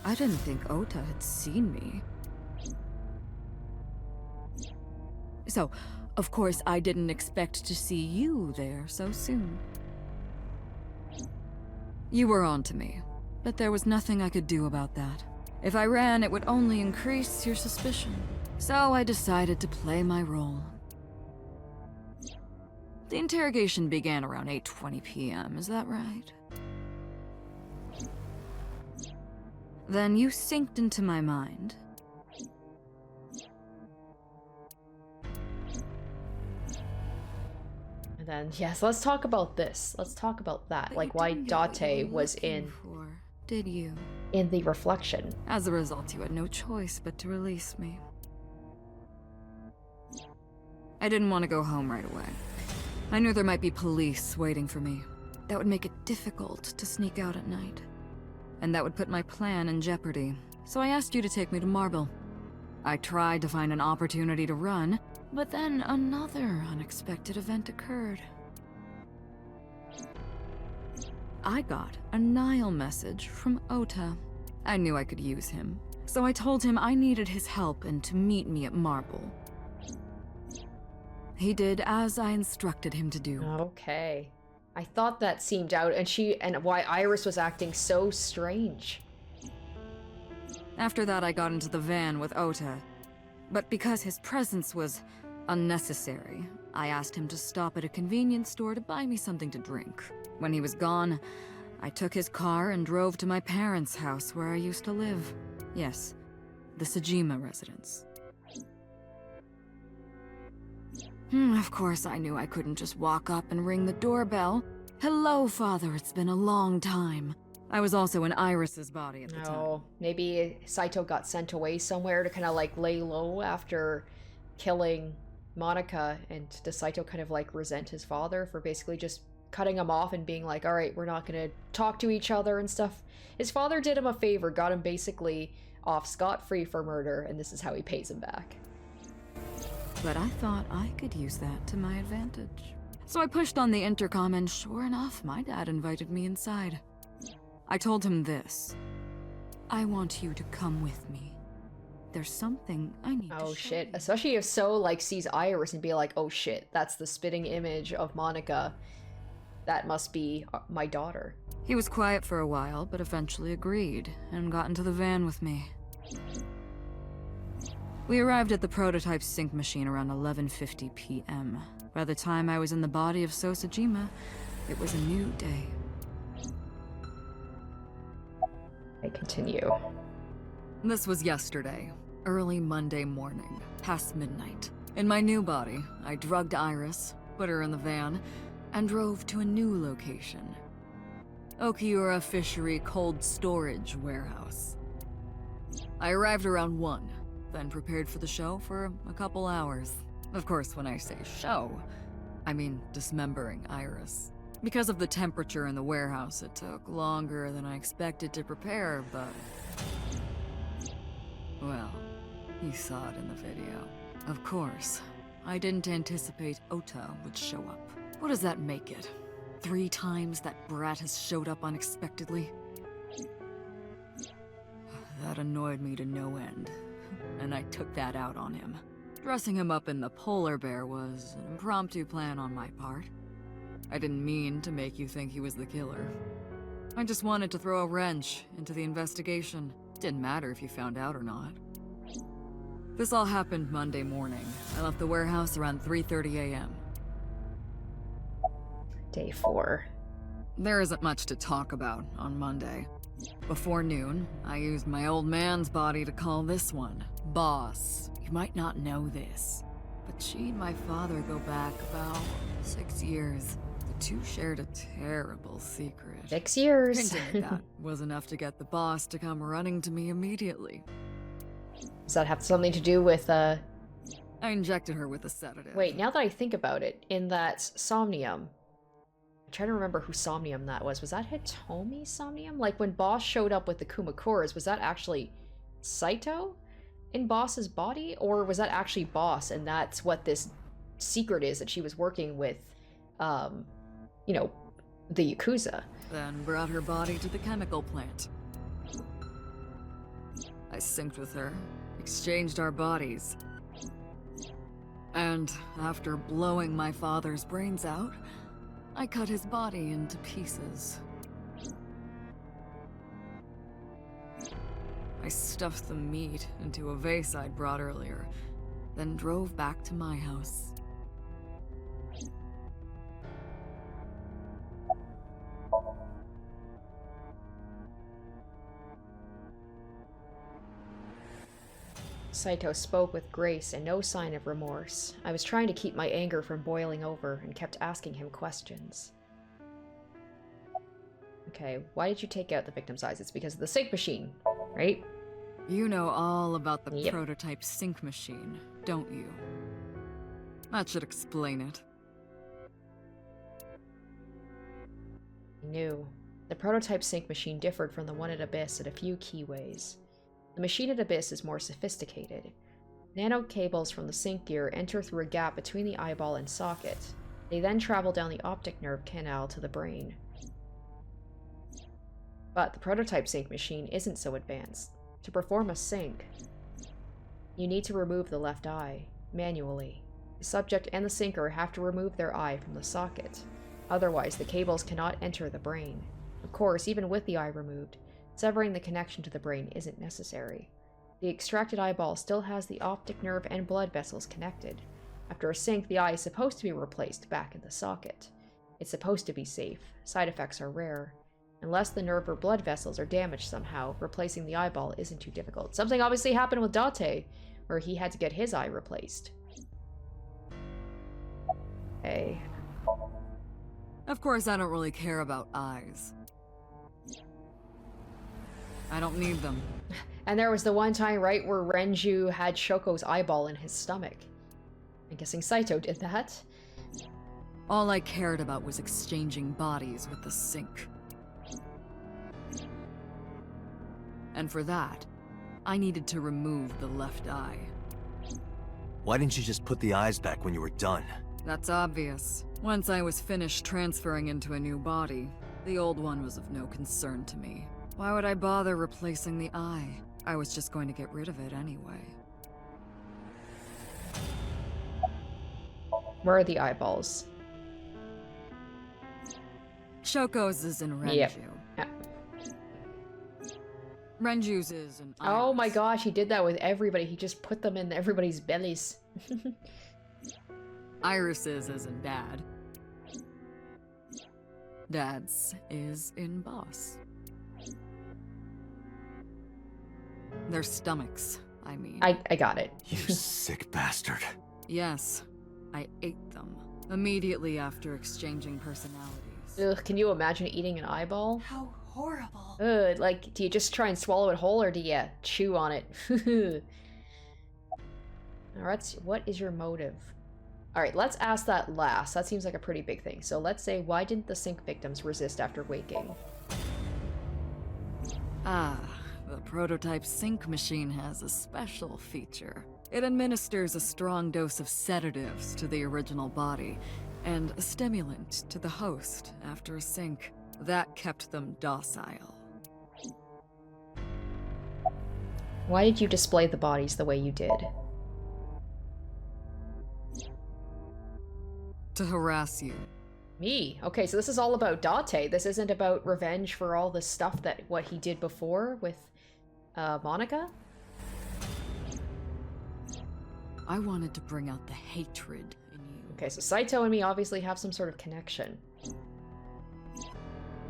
I didn't think Ota had seen me. So, of course, I didn't expect to see you there so soon. You were on to me, but there was nothing I could do about that. If I ran, it would only increase your suspicion. So I decided to play my role. The interrogation began around 8:20 p.m., is that right? Then you synced into my mind. And then, yes, let's talk about this. Let's talk about that. But like, you why didn't get what you Date were was looking for, did you? in the reflection. As a result, you had no choice but to release me. I didn't want to go home right away. I knew there might be police waiting for me. That would make it difficult to sneak out at night. And that would put my plan in jeopardy. So I asked you to take me to Marble. I tried to find an opportunity to run, but then another unexpected event occurred. I got a Nile message from Ota. I knew I could use him, so I told him I needed his help and to meet me at Marble. He did as I instructed him to do. Okay. I thought that seemed out, and why Iris was acting so strange. After that, I got into the van with Ota. But because his presence was unnecessary, I asked him to stop at a convenience store to buy me something to drink. When he was gone, I took his car and drove to my parents' house where I used to live. Yes, the Sajima residence. Of course, I knew I couldn't just walk up and ring the doorbell. Hello, Father, it's been a long time. I was also in Iris's body at the time. Oh, maybe Saito got sent away somewhere to kind of like lay low after killing Monica, and does Saito kind of like resent his father for basically just cutting him off and being like, all right, we're not gonna talk to each other and stuff. His father did him a favor, got him basically off scot-free for murder, and this is how he pays him back. But I thought I could use that to my advantage. So I pushed on the intercom, and sure enough, my dad invited me inside. I told him this. I want you to come with me. There's something I need to show shit. you. Especially if So like sees Iris and be like, oh shit, that's the spitting image of Monica. That must be my daughter. He was quiet for a while, but eventually agreed and got into the van with me. We arrived at the prototype sync machine around 11:50 p.m. By the time I was in the body of Sosajima, it was a new day. I continue. This was yesterday, early Monday morning, past midnight. In my new body, I drugged Iris, put her in the van, and drove to a new location. Okiura Fishery Cold Storage Warehouse. I arrived around 1, then prepared for the show for a couple hours. Of course, when I say show, I mean dismembering Iris. Because of the temperature in the warehouse, it took longer than I expected to prepare, but... well, you saw it in the video. Of course, I didn't anticipate Ota would show up. What does that make it? 3 times that brat has showed up unexpectedly? That annoyed me to no end, and I took that out on him. Dressing him up in the polar bear was an impromptu plan on my part. I didn't mean to make you think he was the killer. I just wanted to throw a wrench into the investigation. Didn't matter if you found out or not. This all happened Monday morning. I left the warehouse around 3:30 a.m. Day 4. There isn't much to talk about on Monday. Before noon, I used my old man's body to call this one Boss. You might not know this, but she and my father go back about 6 years. The two shared a terrible secret. 6 years. Hinting at that was enough to get the boss to come running to me immediately. Does that have something to do with, I injected her with a sedative. Wait, now that I think about it, in that Somnium, I'm trying to remember who Somnium that was. Was that Hitomi Somnium? Like, when Boss showed up with the Kumakuras, was that actually Saito in Boss's body? Or was that actually Boss, and that's what this secret is that she was working with, you know, the Yakuza? Then brought her body to the chemical plant. I synced with her, exchanged our bodies. And after blowing my father's brains out, I cut his body into pieces. I stuffed the meat into a vase I'd brought earlier, then drove back to my house. Saito spoke with grace and no sign of remorse. I was trying to keep my anger from boiling over and kept asking him questions. Okay, why did you take out the victim's eyes? It's because of the sync machine, right? You know all about the Yep. prototype sync machine, don't you? That should explain it. I knew. The prototype sync machine differed from the one at Abyss in a few key ways. The machine at Abyss is more sophisticated. Nano cables from the sync gear enter through a gap between the eyeball and socket. They then travel down the optic nerve canal to the brain. But the prototype sync machine isn't so advanced. To perform a sync, you need to remove the left eye, manually. The subject and the syncer have to remove their eye from the socket. Otherwise, the cables cannot enter the brain. Of course, even with the eye removed, severing the connection to the brain isn't necessary. The extracted eyeball still has the optic nerve and blood vessels connected. After a sync, the eye is supposed to be replaced back in the socket. It's supposed to be safe. Side effects are rare. Unless the nerve or blood vessels are damaged somehow, replacing the eyeball isn't too difficult. Something obviously happened with Date, where he had to get his eye replaced. Okay. Of course, I don't really care about eyes. I don't need them. And there was the one time, right, where Renju had Shoko's eyeball in his stomach. I'm guessing Saito did that. All I cared about was exchanging bodies with the sync. And for that, I needed to remove the left eye. Why didn't you just put the eyes back when you were done? That's obvious. Once I was finished transferring into a new body, the old one was of no concern to me. Why would I bother replacing the eye? I was just going to get rid of it anyway. Where are the eyeballs? Shoko's is in Renju. Yep. Yeah. Renju's is in Oh my Iris. gosh, he did that with everybody. He just put them in everybody's bellies. Iris's is in Dad. Dad's is in Boss. Their stomachs, I mean. I got it. You sick bastard. Yes, I ate them. Immediately after exchanging personalities. Ugh, can you imagine eating an eyeball? How horrible. Ugh, like, do you just try and swallow it whole or do you chew on it? Alright, what is your motive? Alright, let's ask that last. That seems like a pretty big thing. So let's say, why didn't the sink victims resist after waking? Ah, the prototype sync machine has a special feature. It administers a strong dose of sedatives to the original body, and a stimulant to the host after a sync. That kept them docile. Why did you display the bodies the way you did? To harass you. Me? Okay, so this is all about Date. This isn't about revenge for all the stuff that what he did before with Monica? I wanted to bring out the hatred in you. Okay, so Saito and me obviously have some sort of connection.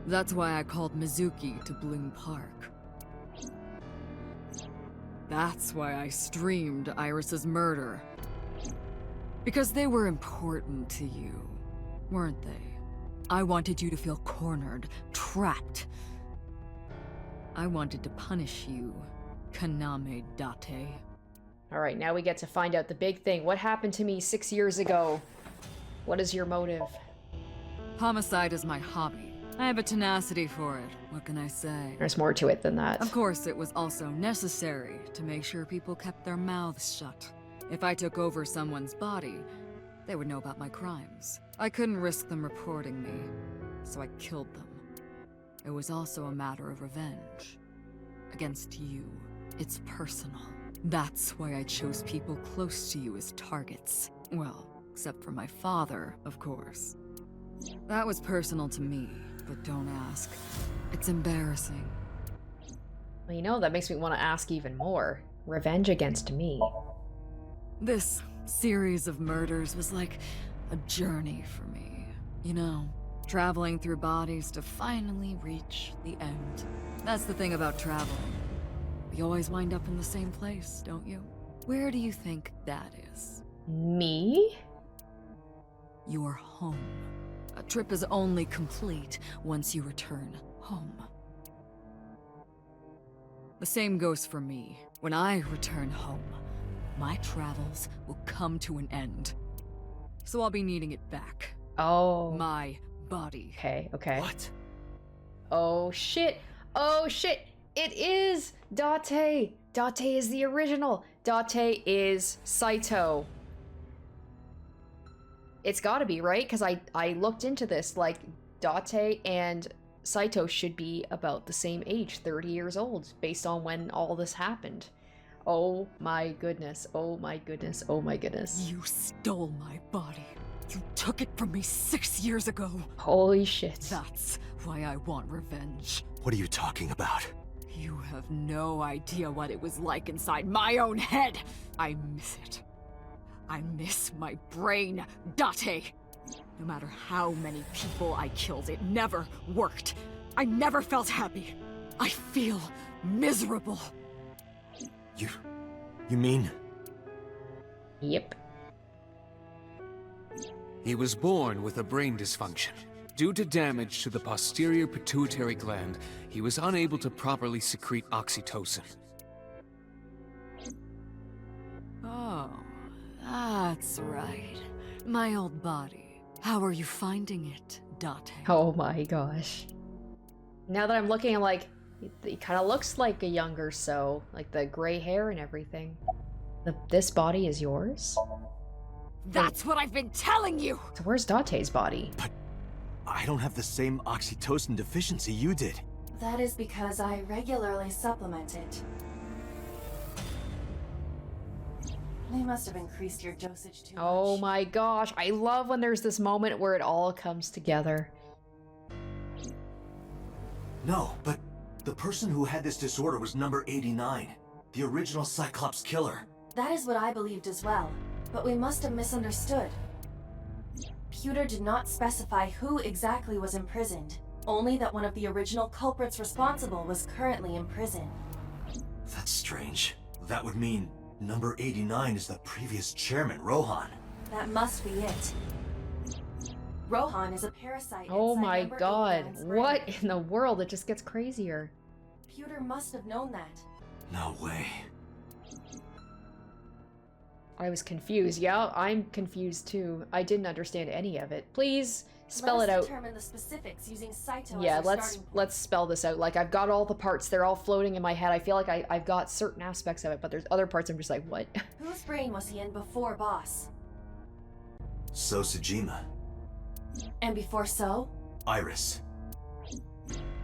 That's why I called Mizuki to Bloom Park. That's why I streamed Iris's murder. Because they were important to you, weren't they? I wanted you to feel cornered, trapped. I wanted to punish you, Kaname Date. Alright, now we get to find out the big thing. What happened to me 6 years ago? What is your motive? Homicide is my hobby. I have a tenacity for it. What can I say? There's more to it than that. Of course, it was also necessary to make sure people kept their mouths shut. If I took over someone's body, they would know about my crimes. I couldn't risk them reporting me, so I killed them. It was also a matter of revenge. Against you. It's personal. That's why I chose people close to you as targets. Well, except for my father, of course. That was personal to me, but don't ask. It's embarrassing. Well, you know, that makes me want to ask even more. Revenge against me. This series of murders was like a journey for me. You know, traveling through bodies to finally reach the end. That's the thing about traveling. You always wind up in the same place, don't you? Where do you think that is? Me? Your home. A trip is only complete once you return home. The same goes for me. When I return home, my travels will come to an end. So I'll be needing it back. Oh. My body. Okay, okay. What? Oh shit! Oh shit! It is Date! Date is the original! Date is Saito. It's gotta be, right? Because I looked into this, like, Date and Saito should be about the same age, 30 years old, based on when all this happened. Oh my goodness, oh my goodness, oh my goodness. You stole my body. You took it from me 6 years ago. Holy shit. That's why I want revenge. What are you talking about? You have no idea what it was like inside my own head. I miss it. I miss my brain, Date. No matter how many people I killed, it never worked. I never felt happy. I feel miserable. You mean? Yep. He was born with a brain dysfunction. Due to damage to the posterior pituitary gland, he was unable to properly secrete oxytocin. Oh, that's right. My old body. How are you finding it, Date? Oh my gosh. Now that I'm looking, I'm like, he kind of looks like a younger So, like the gray hair and everything. This body is yours? That's what I've been telling you! So where's Date's body? But I don't have the same oxytocin deficiency you did. That is because I regularly supplement it. They must have increased your dosage too much. Oh my gosh, I love when there's this moment where it all comes together. No, but the person who had this disorder was number 89. The original Cyclops killer. That is what I believed as well, but we must have misunderstood. Pewter did not specify who exactly was imprisoned, only that one of the original culprits responsible was currently in prison. That's strange. That would mean number 89 is the previous chairman, Rohan. That must be it. Rohan is a parasite. Oh inside my number god. 89's brain. What in the world? It just gets crazier. Pewter must have known that. No way. I was confused. Yeah, I'm confused too. I didn't understand any of it. Please spell it Let us out. determine the specifics using Saito Yeah, as our let's starting point. let's spell this out. Like, I've got all the parts. They're all floating in my head. I feel like I've got certain aspects of it, but there's other parts I'm just like, what? Whose brain was he in before Boss? So Sejima. And before So? Iris.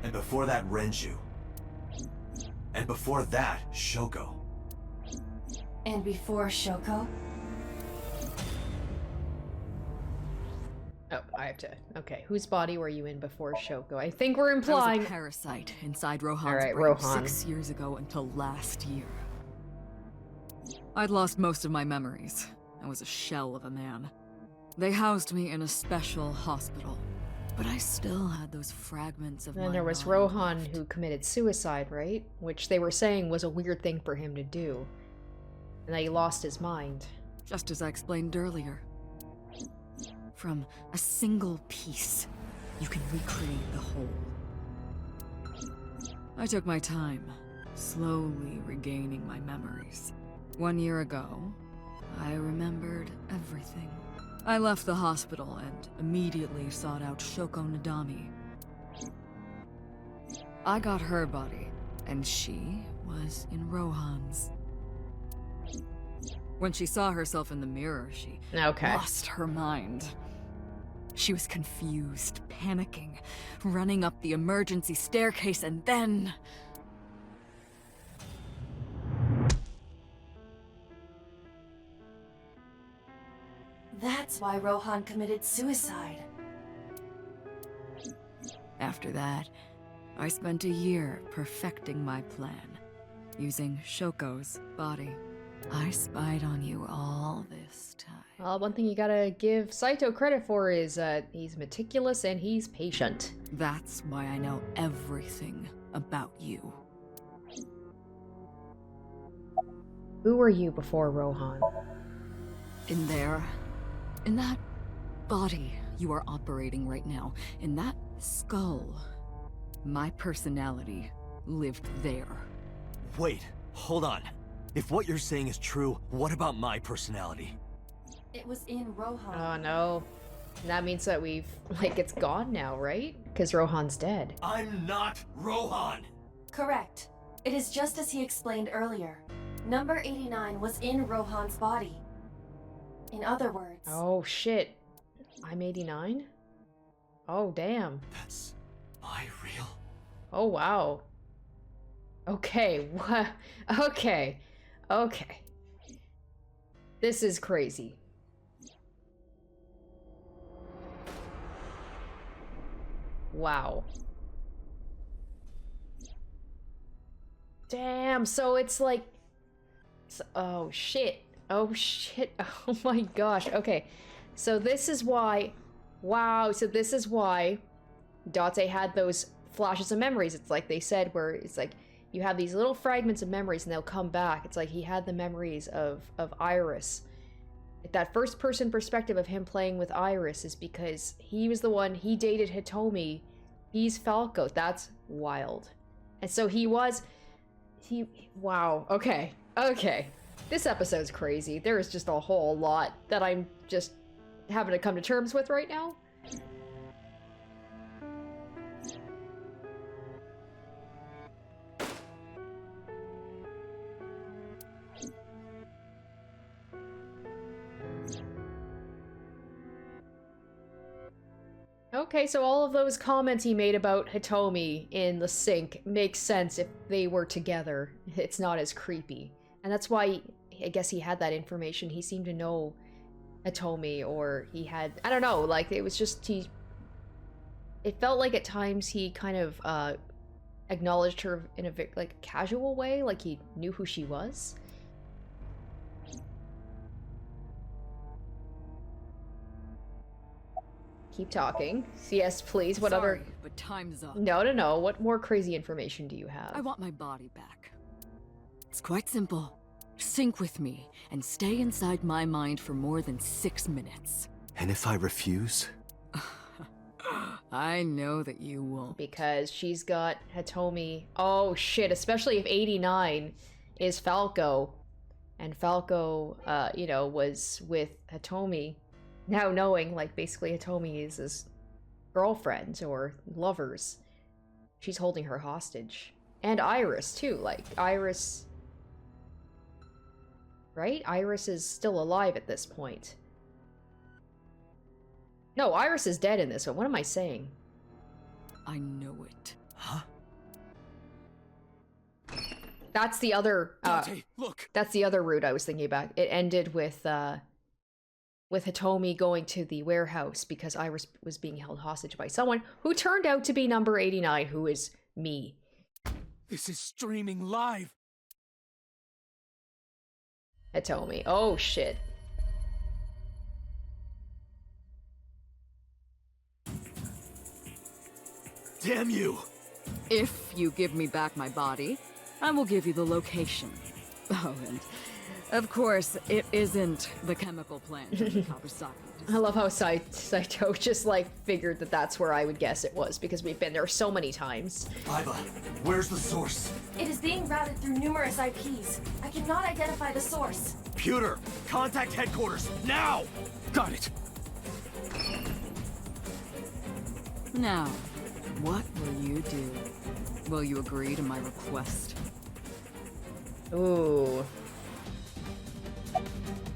And before that, Renju. And before that, Shoko. And before Shoko? Oh, I have to. Okay, whose body were you in before Shoko? I think we're I was implying. a parasite inside Rohan's Alright, brain Rohan. 6 years ago until last year. I'd lost most of my memories. I was a shell of a man. They housed me in a special hospital, but I still had those fragments of Then my there was mind Rohan left. who committed suicide, right? Which they were saying was a weird thing for him to do. And that he lost his mind. Just as I explained earlier. From a single piece, you can recreate the whole. I took my time, slowly regaining my memories. 1 year ago, I remembered everything. I left the hospital and immediately sought out Shoko Nadami. I got her body, and she was in Rohan's. When she saw herself in the mirror, she Okay. lost her mind. She was confused, panicking, running up the emergency staircase, and then... That's why Rohan committed suicide. After that, I spent a year perfecting my plan, using Shoko's body. I spied on you all this time. Well, one thing you gotta give Saito credit for is he's meticulous and he's patient. That's why I know everything about you. Who were you before Rohan? In there, in that body you are operating right now, in that skull, my personality lived there. Wait, hold on. If what you're saying is true, what about my personality? It was in Rohan. Oh no. That means that we've, like, it's gone now, right? Because Rohan's dead. I'm not Rohan! Correct. It is just as he explained earlier. Number 89 was in Rohan's body. In other words... Oh shit. I'm 89? Oh damn. That's my real... Oh wow. Okay, what? Okay. Okay. This is crazy. Wow. Damn, so it's like... Oh shit. Oh shit. Oh my gosh. Okay. So this is why... Wow, so this is why Date had those flashes of memories. It's like they said, where it's like you have these little fragments of memories and they'll come back. It's like he had the memories of Iris. That first person perspective of him playing with Iris is because he was the one, he dated Hitomi. He's Falco. That's wild. And so wow. Okay. Okay. This episode's crazy. There is just a whole lot that I'm just having to come to terms with right now. Okay, so all of those comments he made about Hitomi in the sink makes sense if they were together. It's not as creepy. And that's why I guess he had that information. He seemed to know Hitomi, or he had, I don't know, like it was just it felt like at times he kind of acknowledged her in a like casual way, like he knew who she was. Keep talking. Yes, please. What Sorry, other... but time's up. No. What more crazy information do you have? I want my body back. It's quite simple. Sync with me and stay inside my mind for more than 6 minutes. And if I refuse? I know that you won't. Because she's got Hitomi. Oh shit, especially if 89 is Falco. And Falco, you know, was with Hitomi. Now knowing, like, basically Hitomi is his girlfriend or lovers. She's holding her hostage. And Iris, too. Like, Iris... Right? Iris is still alive at this point. No, Iris is dead in this one. What am I saying? I know it. Huh? That's the other, Dante, look! that's the other route I was thinking about. It ended with Hitomi going to the warehouse because Iris was being held hostage by someone who turned out to be number 89, who is me. This is streaming live! Hitomi. Oh, shit. Damn you! If you give me back my body, I will give you the location. Oh, and of course, it isn't the chemical plant in Kawasaki. I love how Saito just, like, figured that that's where I would guess it was, because we've been there so many times. Aiba, where's the source? It is being routed through numerous IPs. I cannot identify the source. Pewter, contact headquarters, now! Got it! Now, what will you do? Will you agree to my request? Ooh.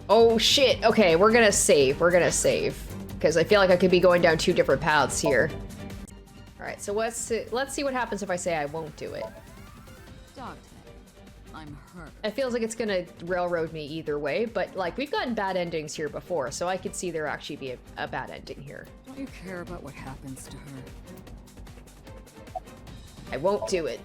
Oh shit, okay, we're gonna save, because I feel like I could be going down two different paths here. Alright, so let's see what happens if I say I won't do it. Dante, I'm hurt. It feels like it's gonna railroad me either way, but like, we've gotten bad endings here before, so I could see there actually be a bad ending here. Don't you care about what happens to her? I won't do it.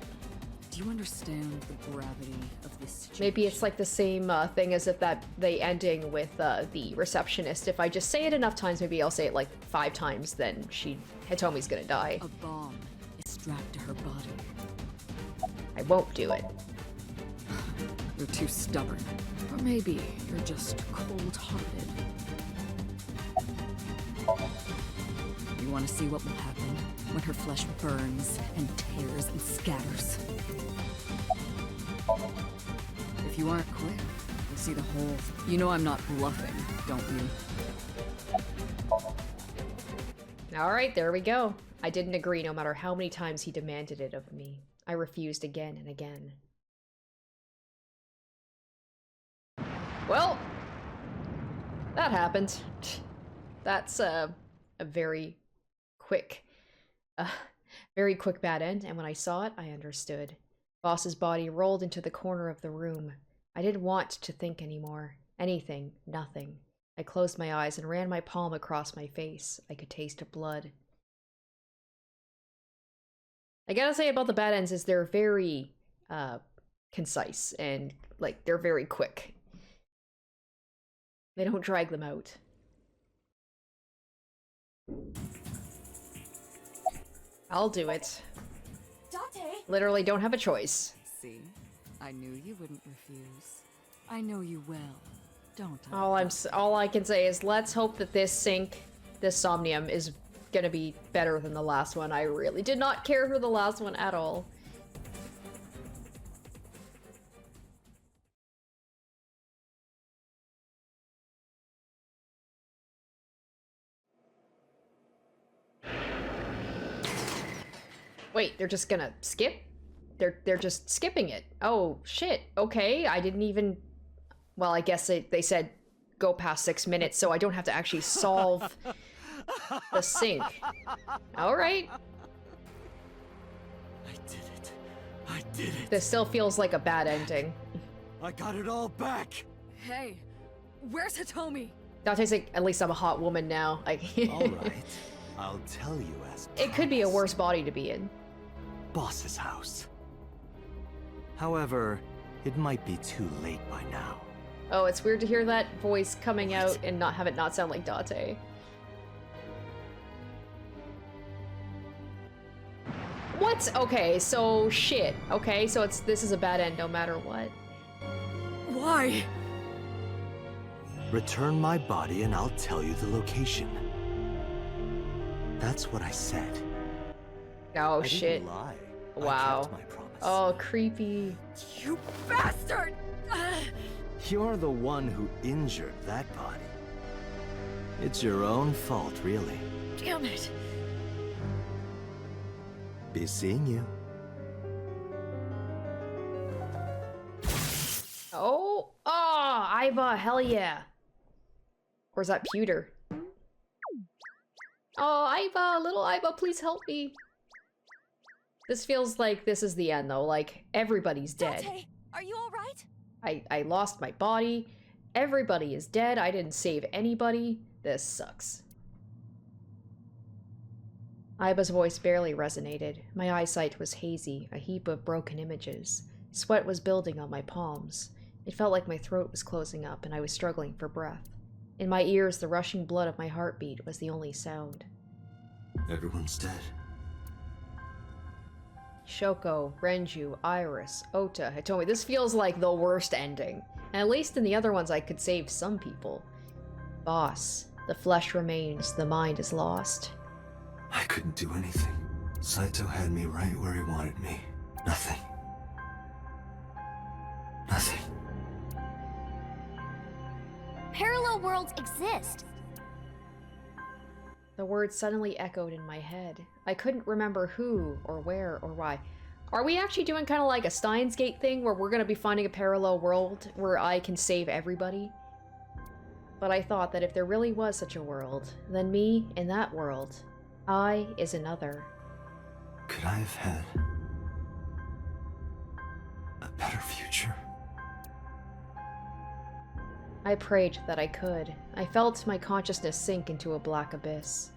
Do you understand the gravity of this situation? Maybe it's like the same thing as if the ending with the receptionist. If I just say it enough times, maybe I'll say it like 5 times, then Hitomi's gonna die. A bomb is strapped to her body. I won't do it. You're too stubborn. Or maybe you're just cold-hearted. You want to see what will happen when her flesh burns and tears and scatters? If you aren't quick, you'll see the whole... You know I'm not bluffing, don't you? Alright, there we go. I didn't agree no matter how many times he demanded it of me. I refused again and again. Well, that happened. That's a very quick bad end, and when I saw it, I understood. Boss's body rolled into the corner of the room. I didn't want to think anymore. Anything, nothing. I closed my eyes and ran my palm across my face. I could taste blood. I gotta say about the bad ends is they're very concise and like they're very quick. They don't drag them out. I'll do it. Dante! Literally don't have a choice. See? I knew you wouldn't refuse. I know you well, don't I? All I can say is let's hope that this Somnium is gonna be better than the last one. I really did not care for the last one at all. Wait, they're just gonna skip? They're just skipping it. Oh, shit. Okay, I didn't even... Well, I guess they said go past 6 minutes, so I don't have to actually solve the sync. Alright. I did it. I did it. This still feels like a bad ending. I got it all back. Hey, where's Hitomi? Dante's like, at least I'm a hot woman now. Like, All right. I'll tell you as it could be a promised. worse body to be in. Boss's house. However, it might be too late by now. Oh, it's weird to hear that voice coming out and not have it not sound like Dante. What? Okay, so shit. Okay, so this is a bad end no matter what. Why? Return my body and I'll tell you the location. That's what I said. Oh I shit. didn't lie. Wow. I kept my promise. Oh, creepy. You bastard! You're the one who injured that body. It's your own fault, really. Damn it. Be seeing you. Oh, Iva, hell yeah. Or is that Pewter? Oh, Iva, little Iva, please help me. This feels like this is the end, though. Like, everybody's dead. Date, are you alright? I lost my body. Everybody is dead. I didn't save anybody. This sucks. Iva's voice barely resonated. My eyesight was hazy, a heap of broken images. Sweat was building on my palms. It felt like my throat was closing up and I was struggling for breath. In my ears, the rushing blood of my heartbeat was the only sound. Everyone's dead. Shoko, Renju, Iris, Ota, Hitomi. This feels like the worst ending. And at least in the other ones I could save some people. Boss, the flesh remains, the mind is lost. I couldn't do anything. Saito had me right where he wanted me. Nothing. Nothing. Parallel worlds exist. The words suddenly echoed in my head. I couldn't remember who, or where, or why. Are we actually doing kind of like a Steins Gate thing, where we're going to be finding a parallel world where I can save everybody? But I thought that if there really was such a world, then me in that world, I is another. Could I have had a better future? I prayed that I could. I felt my consciousness sink into a black abyss.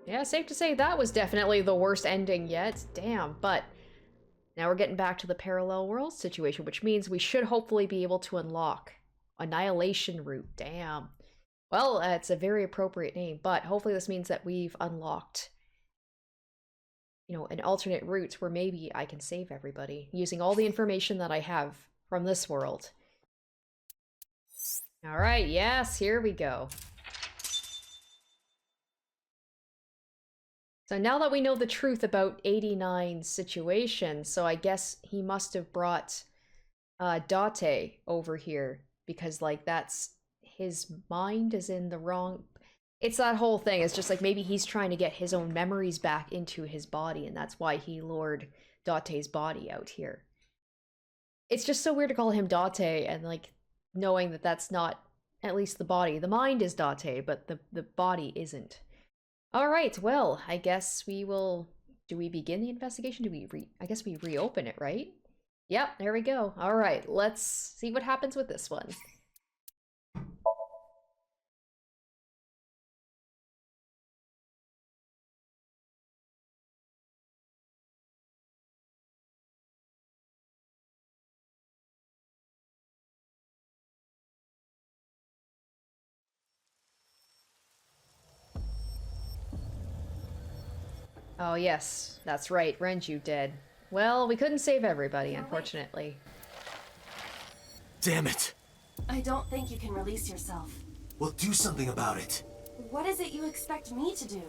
Yeah, safe to say that was definitely the worst ending yet. Damn, but now we're getting back to the parallel world situation, which means we should hopefully be able to unlock Annihilation Route. Damn. Well, it's a very appropriate name, but hopefully this means that we've unlocked, you know, an alternate route where maybe I can save everybody using all the information that I have from this world. All right, yes, here we go. So now that we know the truth about 89's situation, so I guess he must have brought Date over here because, like, that's his mind is in the wrong... It's that whole thing. It's just like maybe he's trying to get his own memories back into his body, and that's why he lured Date's body out here. It's just so weird to call him Date and, like, knowing that that's not at least the body. The mind is Date, but the body isn't. Alright, well, I guess we will... Do we begin the investigation? I guess we reopen it, right? Yep, there we go. Alright, let's see what happens with this one. Oh yes, that's right, Renju dead. Well, we couldn't save everybody, unfortunately. Damn it! I don't think you can release yourself. Well, do something about it. What is it you expect me to do?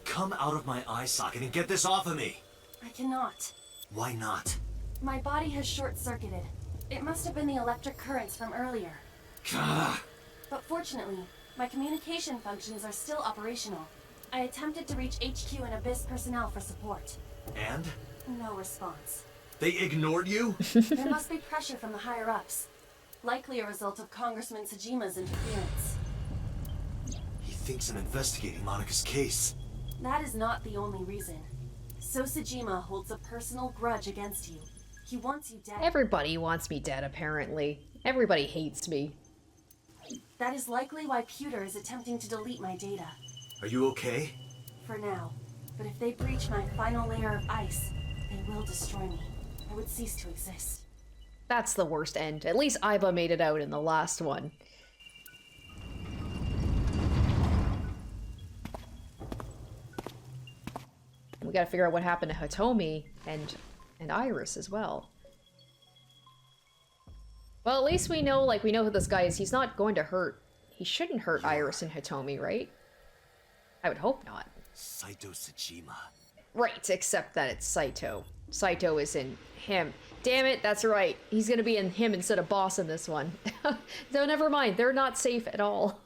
Come out of my eye socket and get this off of me! I cannot. Why not? My body has short-circuited. It must have been the electric currents from earlier. Gah. But fortunately, my communication functions are still operational. I attempted to reach HQ and Abyss personnel for support. And? No response. They ignored you? There must be pressure from the higher-ups. Likely a result of Congressman Tsujima's interference. He thinks I'm investigating Monika's case. That is not the only reason. So Tsujima holds a personal grudge against you. He wants you dead. Everybody wants me dead, apparently. Everybody hates me. That is likely why Pewter is attempting to delete my data. Are you okay? For now. But if they breach my final layer of ice, they will destroy me. I would cease to exist. That's the worst end. At least Aiba made it out in the last one. We gotta figure out what happened to Hitomi and Iris as well. Well, at least we know, like, we know who this guy is. He's not going to hurt... He shouldn't hurt Iris and Hitomi, right? I would hope not. Saito Tsushima. Right, except that it's Saito. Saito is in him. Damn it, that's right. He's gonna be in him instead of boss in this one. No, never mind. They're not safe at all.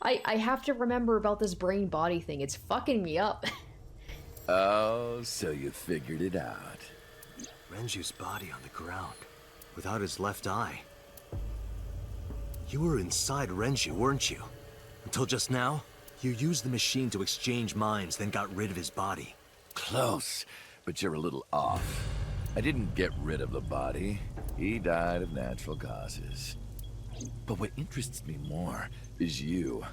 I have to remember about this brain-body thing. It's fucking me up. Oh, so you figured it out. Renju's body on the ground, without his left eye. You were inside Renju, weren't you? Until just now, you used the machine to exchange minds, then got rid of his body. Close, but you're a little off. I didn't get rid of the body. He died of natural causes. But what interests me more is you.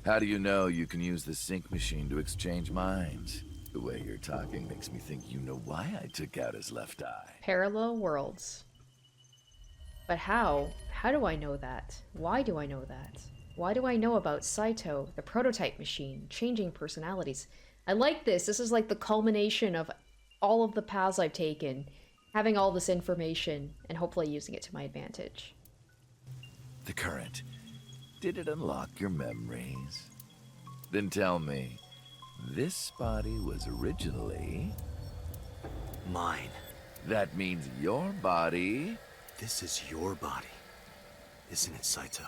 How do you know you can use the sync machine to exchange minds? The way you're talking makes me think you know why I took out his left eye. Parallel worlds. But how? How do I know that? Why do I know that? Why do I know about Saito, the prototype machine, changing personalities? I like this. This is like the culmination of all of the paths I've taken, having all this information, and hopefully using it to my advantage. The current. Did it unlock your memories? Then tell me, this body was originally... Mine. That means your body... This is your body, isn't it, Saito?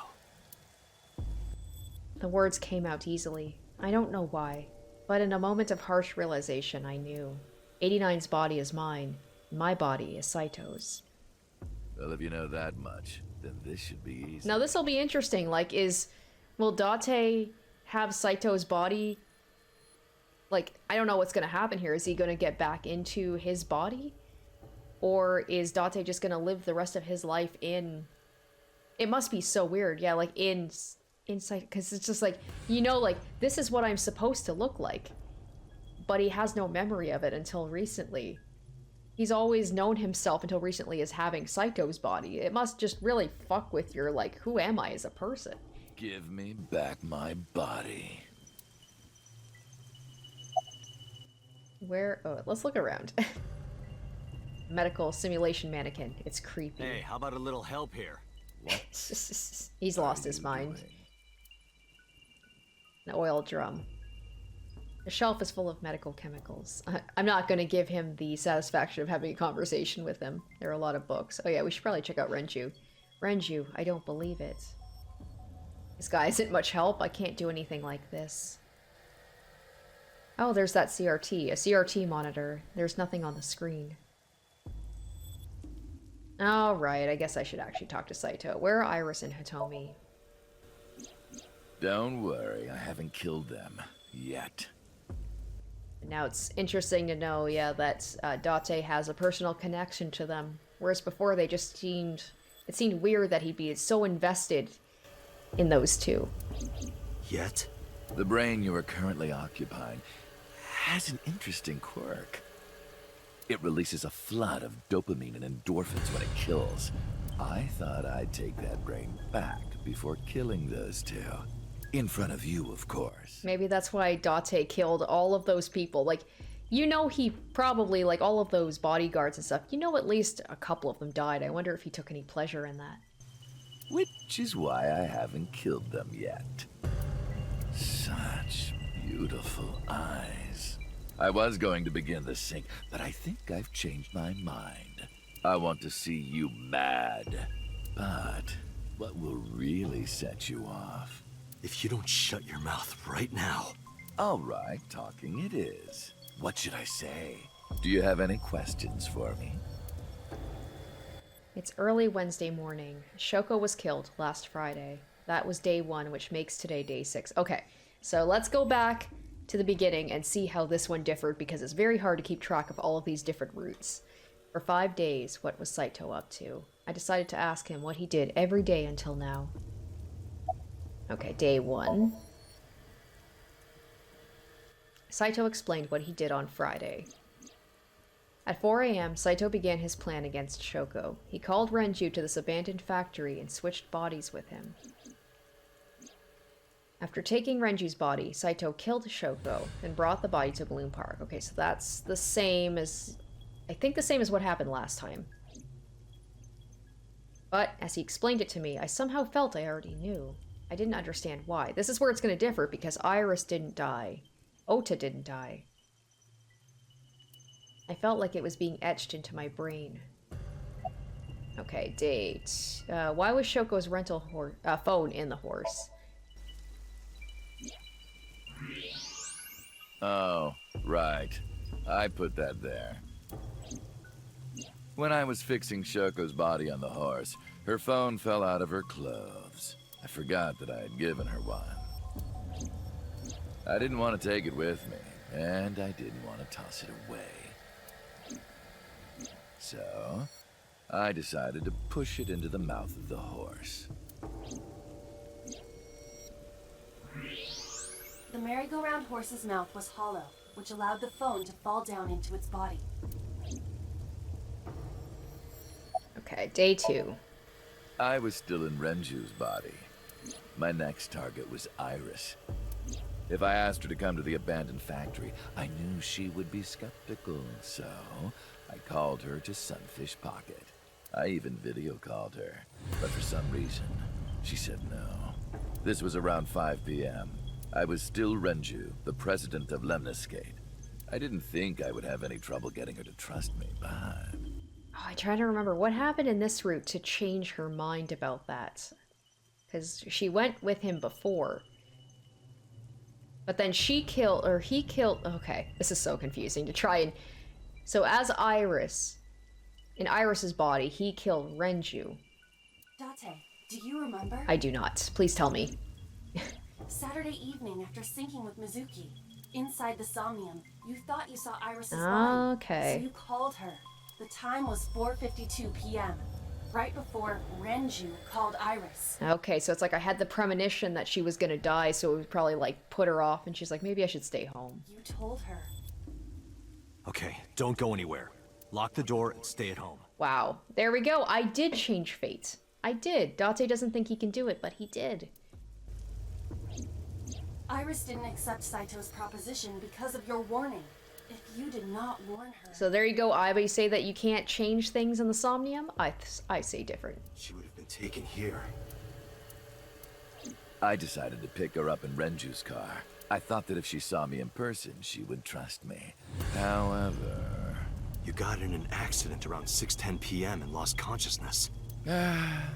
The words came out easily. I don't know why, but in a moment of harsh realization, I knew. 89's body is mine, and my body is Saito's. Well, if you know that much, then this should be easy. Now this'll be interesting, like, will Date have Saito's body? Like, I don't know what's gonna happen here. Is he gonna get back into his body? Or is Date just gonna live the rest of his life in... It must be so weird, yeah, like, inside, because it's just like, you know, like, this is what I'm supposed to look like. But he has no memory of it until recently. He's always known himself until recently as having Saito's body. It must just really fuck with your, like, who am I as a person? Give me back my body. Where? Oh, let's look around. Medical simulation mannequin. It's creepy. Hey, how about a little help here? He's lost his mind. An oil drum. The shelf is full of medical chemicals. I'm not going to give him the satisfaction of having a conversation with him. There are a lot of books. Oh yeah, we should probably check out Renju. Renju, I don't believe it. This guy isn't much help. I can't do anything like this. Oh, there's that CRT. A CRT monitor. There's nothing on the screen. Alright, I guess I should actually talk to Saito. Where are Iris and Hitomi? Don't worry, I haven't killed them. Yet. Now it's interesting to know, yeah, that Date has a personal connection to them. Whereas before they just seemed... It seemed weird that he'd be so invested in those two. Yet? The brain you are currently occupying has an interesting quirk. It releases a flood of dopamine and endorphins when it kills. I thought I'd take that brain back before killing those two. In front of you, of course. Maybe that's why Date killed all of those people. Like, you know, he probably, like, all of those bodyguards and stuff, you know, at least a couple of them died. I wonder if he took any pleasure in that. Which is why I haven't killed them yet. Such beautiful eyes. I was going to begin the sync, but I think I've changed my mind. I want to see you mad. But what will really set you off? If you don't shut your mouth right now. All right, talking it is. What should I say? Do you have any questions for me? It's early Wednesday morning. Shoko was killed last Friday. That was day 1, which makes today day 6. Okay, so let's go back to the beginning and see how this one differed, because it's very hard to keep track of all of these different routes. For 5 days, what was Saito up to? I decided to ask him what he did every day until now. Okay, day 1. Saito explained what he did on Friday. At 4 a.m., Saito began his plan against Shoko. He called Renju to this abandoned factory and switched bodies with him. After taking Renju's body, Saito killed Shoko and brought the body to Bloom Park. Okay, so that's the same as... I think the same as what happened last time. But, as he explained it to me, I somehow felt I already knew. I didn't understand why. This is where it's going to differ, because Iris didn't die. Ota didn't die. I felt like it was being etched into my brain. Okay, date. Why was Shoko's rental phone in the horse? Oh, right. I put that there. When I was fixing Shoko's body on the horse, her phone fell out of her clothes. I forgot that I had given her one. I didn't want to take it with me, and I didn't want to toss it away. So, I decided to push it into the mouth of the horse. The merry-go-round horse's mouth was hollow, which allowed the phone to fall down into its body. Okay, day 2. I was still in Renju's body. My next target was Iris. If I asked her to come to the abandoned factory, I knew she would be skeptical, so I called her to Sunfish Pocket. I even video called her, but for some reason, she said no. This was around 5 p.m. I was still Renju, the president of Lemniscate. I didn't think I would have any trouble getting her to trust me, but... Oh, I try to remember what happened in this route to change her mind about that. Because she went with him before. But then he killed... Okay, this is so confusing to try and... So as Iris, in Iris's body, he killed Renju. Date, do you remember? I do not. Please tell me. Saturday evening after syncing with Mizuki, inside the Somnium, you thought you saw Iris's body. Okay. So you called her. The time was 4:52 p.m., right before Renju called Iris. Okay, so it's like I had the premonition that she was gonna die, so it would probably like put her off, and she's like, maybe I should stay home. You told her. Okay, don't go anywhere. Lock the door and stay at home. Wow. There we go. I did change fate. I did. Date doesn't think he can do it, but he did. Iris didn't accept Saito's proposition because of your warning. If you did not warn her... So there you go, Aiba. You say that you can't change things in the Somnium? I say different. She would have been taken here. I decided to pick her up in Renju's car. I thought that if she saw me in person, she would trust me. However... You got in an accident around 6:10 p.m. and lost consciousness.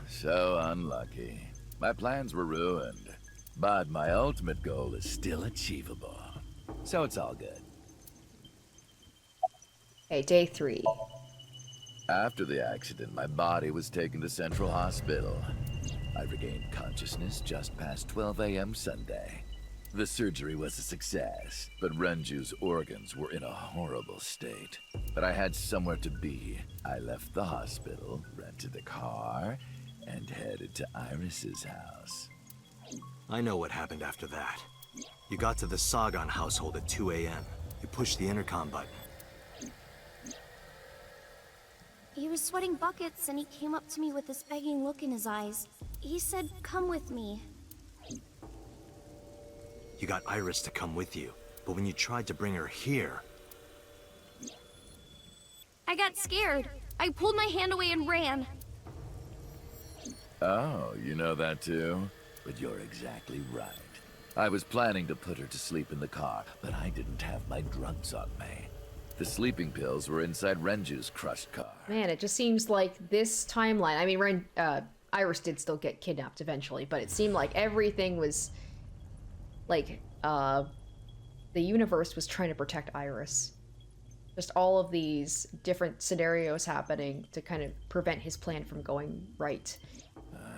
So unlucky. My plans were ruined. But my ultimate goal is still achievable. So it's all good. Okay, day 3. After the accident, my body was taken to Central Hospital. I regained consciousness just past 12 a.m. Sunday. The surgery was a success, but Renju's organs were in a horrible state. But I had somewhere to be. I left the hospital, rented a car, and headed to Iris's house. I know what happened after that. You got to the Sagan household at 2 a.m. You pushed the intercom button. He was sweating buckets and he came up to me with this begging look in his eyes. He said, "Come with me." You got Iris to come with you, but when you tried to bring her here... I got scared. I pulled my hand away and ran. Oh, you know that too? But you're exactly right. I was planning to put her to sleep in the car, but I didn't have my drugs on me. The sleeping pills were inside Renju's crushed car. Man, it just seems like this timeline... I mean, Iris did still get kidnapped eventually, but it seemed like everything was... Like, the universe was trying to protect Iris. Just all of these different scenarios happening to kind of prevent his plan from going right.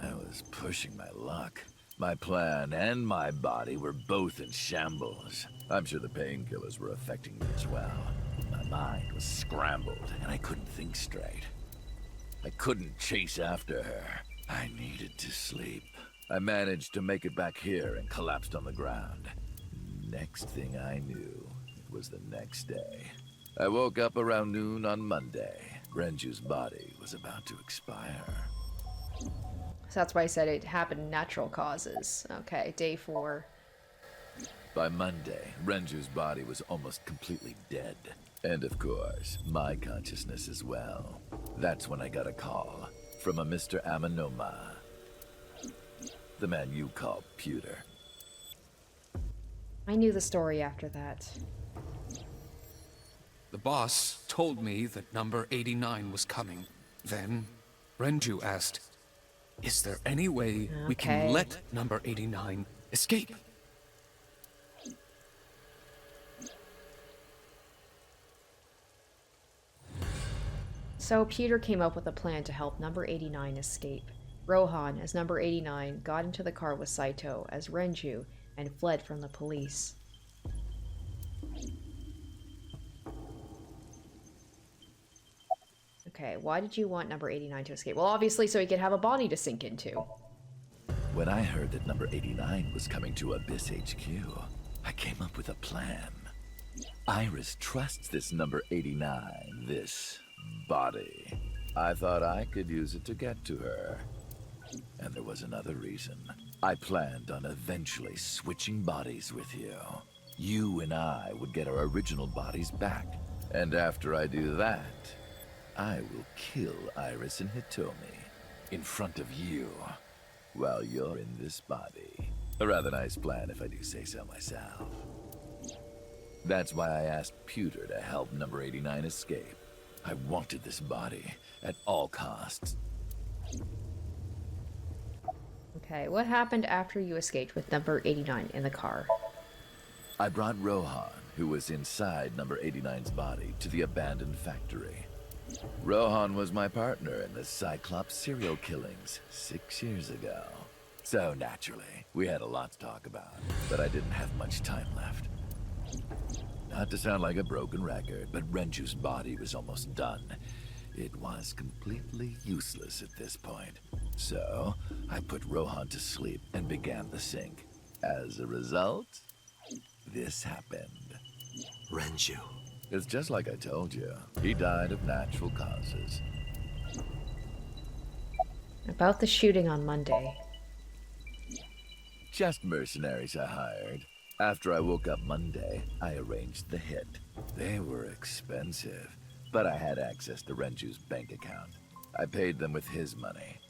I was pushing my luck. My plan and my body were both in shambles. I'm sure the painkillers were affecting me as well. My mind was scrambled, and I couldn't think straight. I couldn't chase after her. I needed to sleep. I managed to make it back here and collapsed on the ground. Next thing I knew, it was the next day. I woke up around noon on Monday. Renju's body was about to expire. So that's why I said it happened natural causes. Okay, day 4. By Monday, Renju's body was almost completely dead. And of course, my consciousness as well. That's when I got a call from a Mr. Amanoma. The man you call Pewter. I knew the story after that. The boss told me that number 89 was coming. Then, Renju asked, "Is there any way we can Okay. let number 89 escape?" So Peter came up with a plan to help number 89 escape. Rohan, as number 89, got into the car with Saito as Renju and fled from the police. Okay, why did you want number 89 to escape? Well, obviously so he could have a body to sink into. When I heard that number 89 was coming to Abyss HQ, I came up with a plan. Iris trusts this number 89, this body. I thought I could use it to get to her. And there was another reason. I planned on eventually switching bodies with you. You and I would get our original bodies back. And after I do that, I will kill Iris and Hitomi in front of you while you're in this body. A rather nice plan if I do say so myself. That's why I asked Pewter to help number 89 escape. I wanted this body at all costs. Okay, what happened after you escaped with number 89 in the car? I brought Rohan, who was inside number 89's body, to the abandoned factory. Rohan was my partner in the Cyclops serial killings 6 years ago. So naturally, we had a lot to talk about, but I didn't have much time left. Not to sound like a broken record, but Renju's body was almost done. It was completely useless at this point. So, I put Rohan to sleep and began the sync. As a result, this happened. Renju. It's just like I told you. He died of natural causes. About the shooting on Monday. Just mercenaries I hired. After I woke up Monday, I arranged the hit. They were expensive, but I had access to Renju's bank account. I paid them with his money.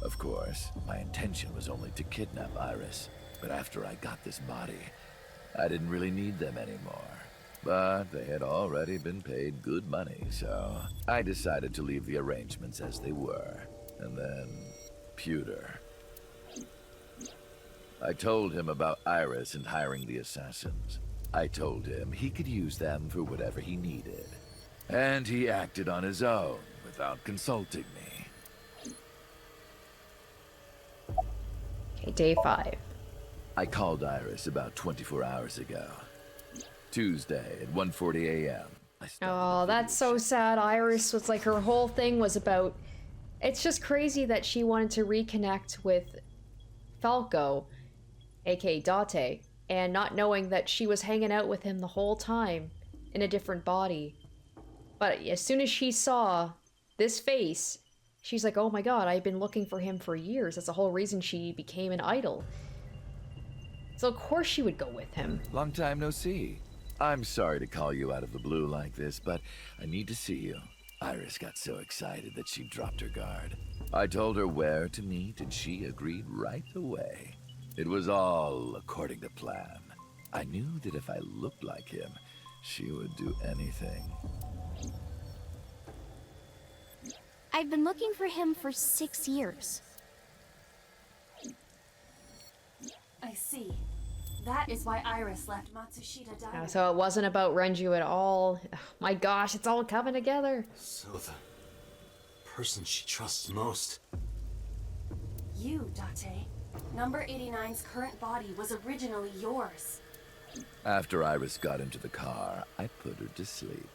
Of course, my intention was only to kidnap Iris, but after I got this body, I didn't really need them anymore. But they had already been paid good money, so I decided to leave the arrangements as they were. And then, Pewter. I told him about Iris and hiring the assassins. I told him he could use them for whatever he needed. And he acted on his own, without consulting me. Okay, day 5. I called Iris about 24 hours ago. Tuesday at 1:40 a.m. Oh, that's so sad. Iris was like, her whole thing was about... It's just crazy that she wanted to reconnect with Falco, aka Date, and not knowing that she was hanging out with him the whole time in a different body. But as soon as she saw this face, she's like, oh my god, I've been looking for him for years. That's the whole reason she became an idol. So of course she would go with him. Long time no see. I'm sorry to call you out of the blue like this, but I need to see you. Iris got so excited that she dropped her guard. I told her where to meet, and she agreed right away. It was all according to plan. I knew that if I looked like him, she would do anything. I've been looking for him for 6 years. I see. That is why Iris left Matsushita dying. So it wasn't about Renju at all. Oh, my gosh, it's all coming together. So the person she trusts most. You, Date. Number 89's current body was originally yours. After Iris got into the car, I put her to sleep.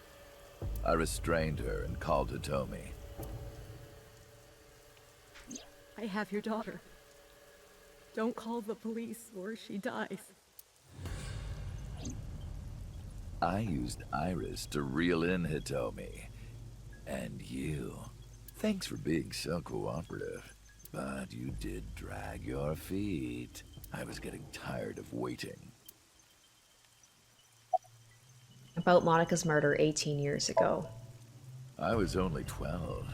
I restrained her and called Hitomi. I have your daughter. Don't call the police or she dies. I used Iris to reel in Hitomi. And you. Thanks for being so cooperative. But you did drag your feet. I was getting tired of waiting. About Monica's murder 18 years ago. I was only 12,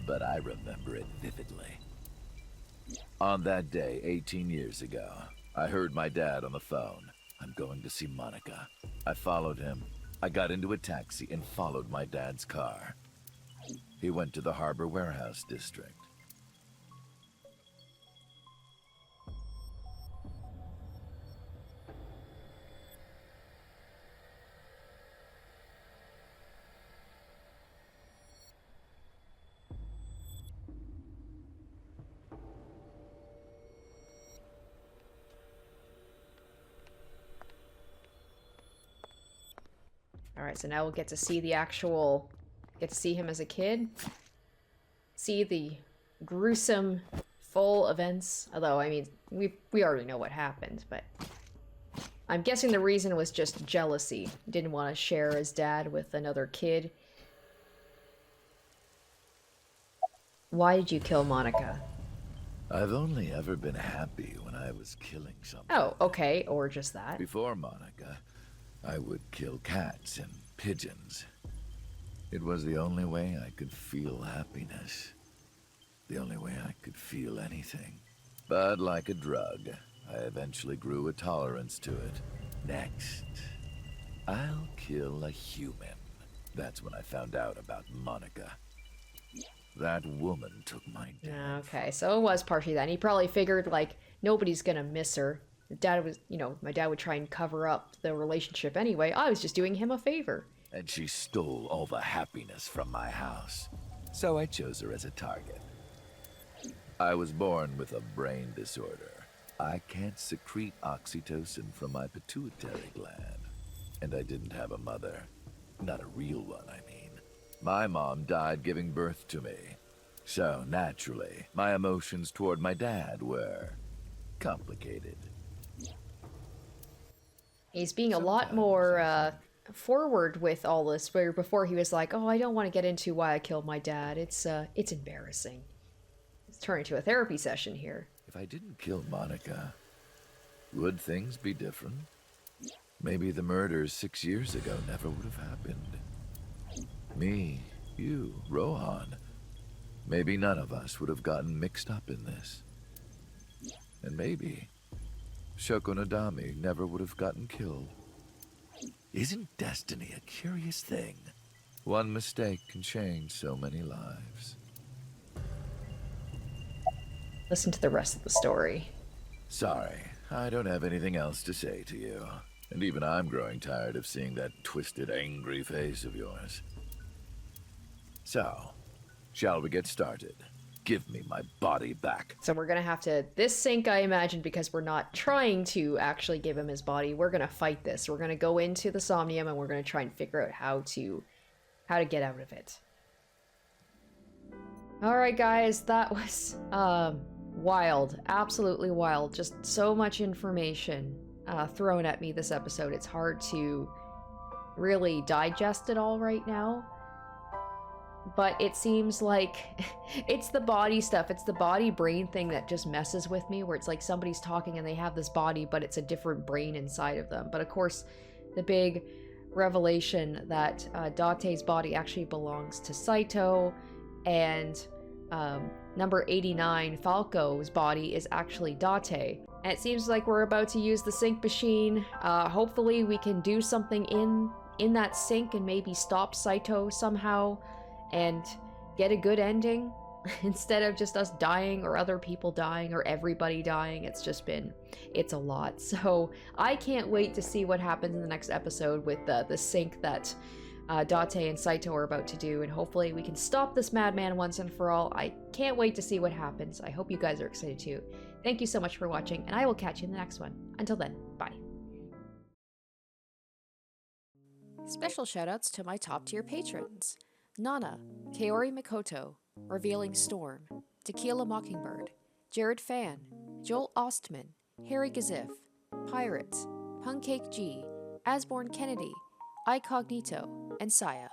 but I remember it vividly. On that day, 18 years ago, I heard my dad on the phone. I'm going to see Monica. I followed him. I got into a taxi and followed my dad's car. He went to the Harbor Warehouse District. Alright, so now we'll get to see get to see him as a kid. See the gruesome, full events. Although, I mean, we already know what happened, but... I'm guessing the reason was just jealousy. He didn't want to share his dad with another kid. Why did you kill Monica? I've only ever been happy when I was killing something. Oh, okay, or just that. Before Monica, I would kill cats and pigeons. It was the only way I could feel happiness. The only way I could feel anything. But like a drug, I eventually grew a tolerance to it. Next, I'll kill a human. That's when I found out about Monica. That woman took my dad. Okay, so it was partially that. And he probably figured, like, nobody's gonna miss her. Dad was, my dad would try and cover up the relationship anyway. I was just doing him a favor. And she stole all the happiness from my house. So I chose her as a target. I was born with a brain disorder. I can't secrete oxytocin from my pituitary gland. And I didn't have a mother. Not a real one, I mean. My mom died giving birth to me. So, naturally, my emotions toward my dad were complicated. He's being a lot more forward with all this, where before he was like, oh, I don't want to get into why I killed my dad. It's embarrassing. It's turning into a therapy session here. If I didn't kill Monica, would things be different? Maybe the murders 6 years ago never would have happened. Me, you, Rohan. Maybe none of us would have gotten mixed up in this. And maybe Shoko Nadami never would have gotten killed. Isn't destiny a curious thing? One mistake can change so many lives. Listen to the rest of the story. Sorry, I don't have anything else to say to you. And even I'm growing tired of seeing that twisted, angry face of yours. So, shall we get started? Give me my body back. So we're gonna have to, this sync, I imagine, because we're not trying to actually give him his body, we're gonna fight this. We're gonna go into the Somnium and we're gonna try and figure out how to get out of it. Alright guys, that was wild. Absolutely wild. Just so much information thrown at me this episode. It's hard to really digest it all right now. But it seems like it's the body stuff. It's the body brain thing that just messes with me, where it's like somebody's talking and they have this body, but it's a different brain inside of them. But of course, the big revelation that Date's body actually belongs to Saito, and number 89, Falco's body, is actually Date. And it seems like we're about to use the sync machine. Hopefully we can do something in that sync and maybe stop Saito somehow and get a good ending instead of just us dying or other people dying or everybody dying. It's a lot. So I can't wait to see what happens in the next episode with the sync that Date and Saito are about to do, and hopefully we can stop this madman once and for all. I can't wait to see what happens. I hope you guys are excited too. Thank you so much for watching, and I will catch you in the next one. Until then, bye. Special shoutouts to my top tier patrons: Nana, Kaori Mikoto, Revealing Storm, Tequila Mockingbird, Jared Fan, Joel Ostman, Harry Gazif, Pirates, Punkcake G, Asborn Kennedy, Icognito, and Saya.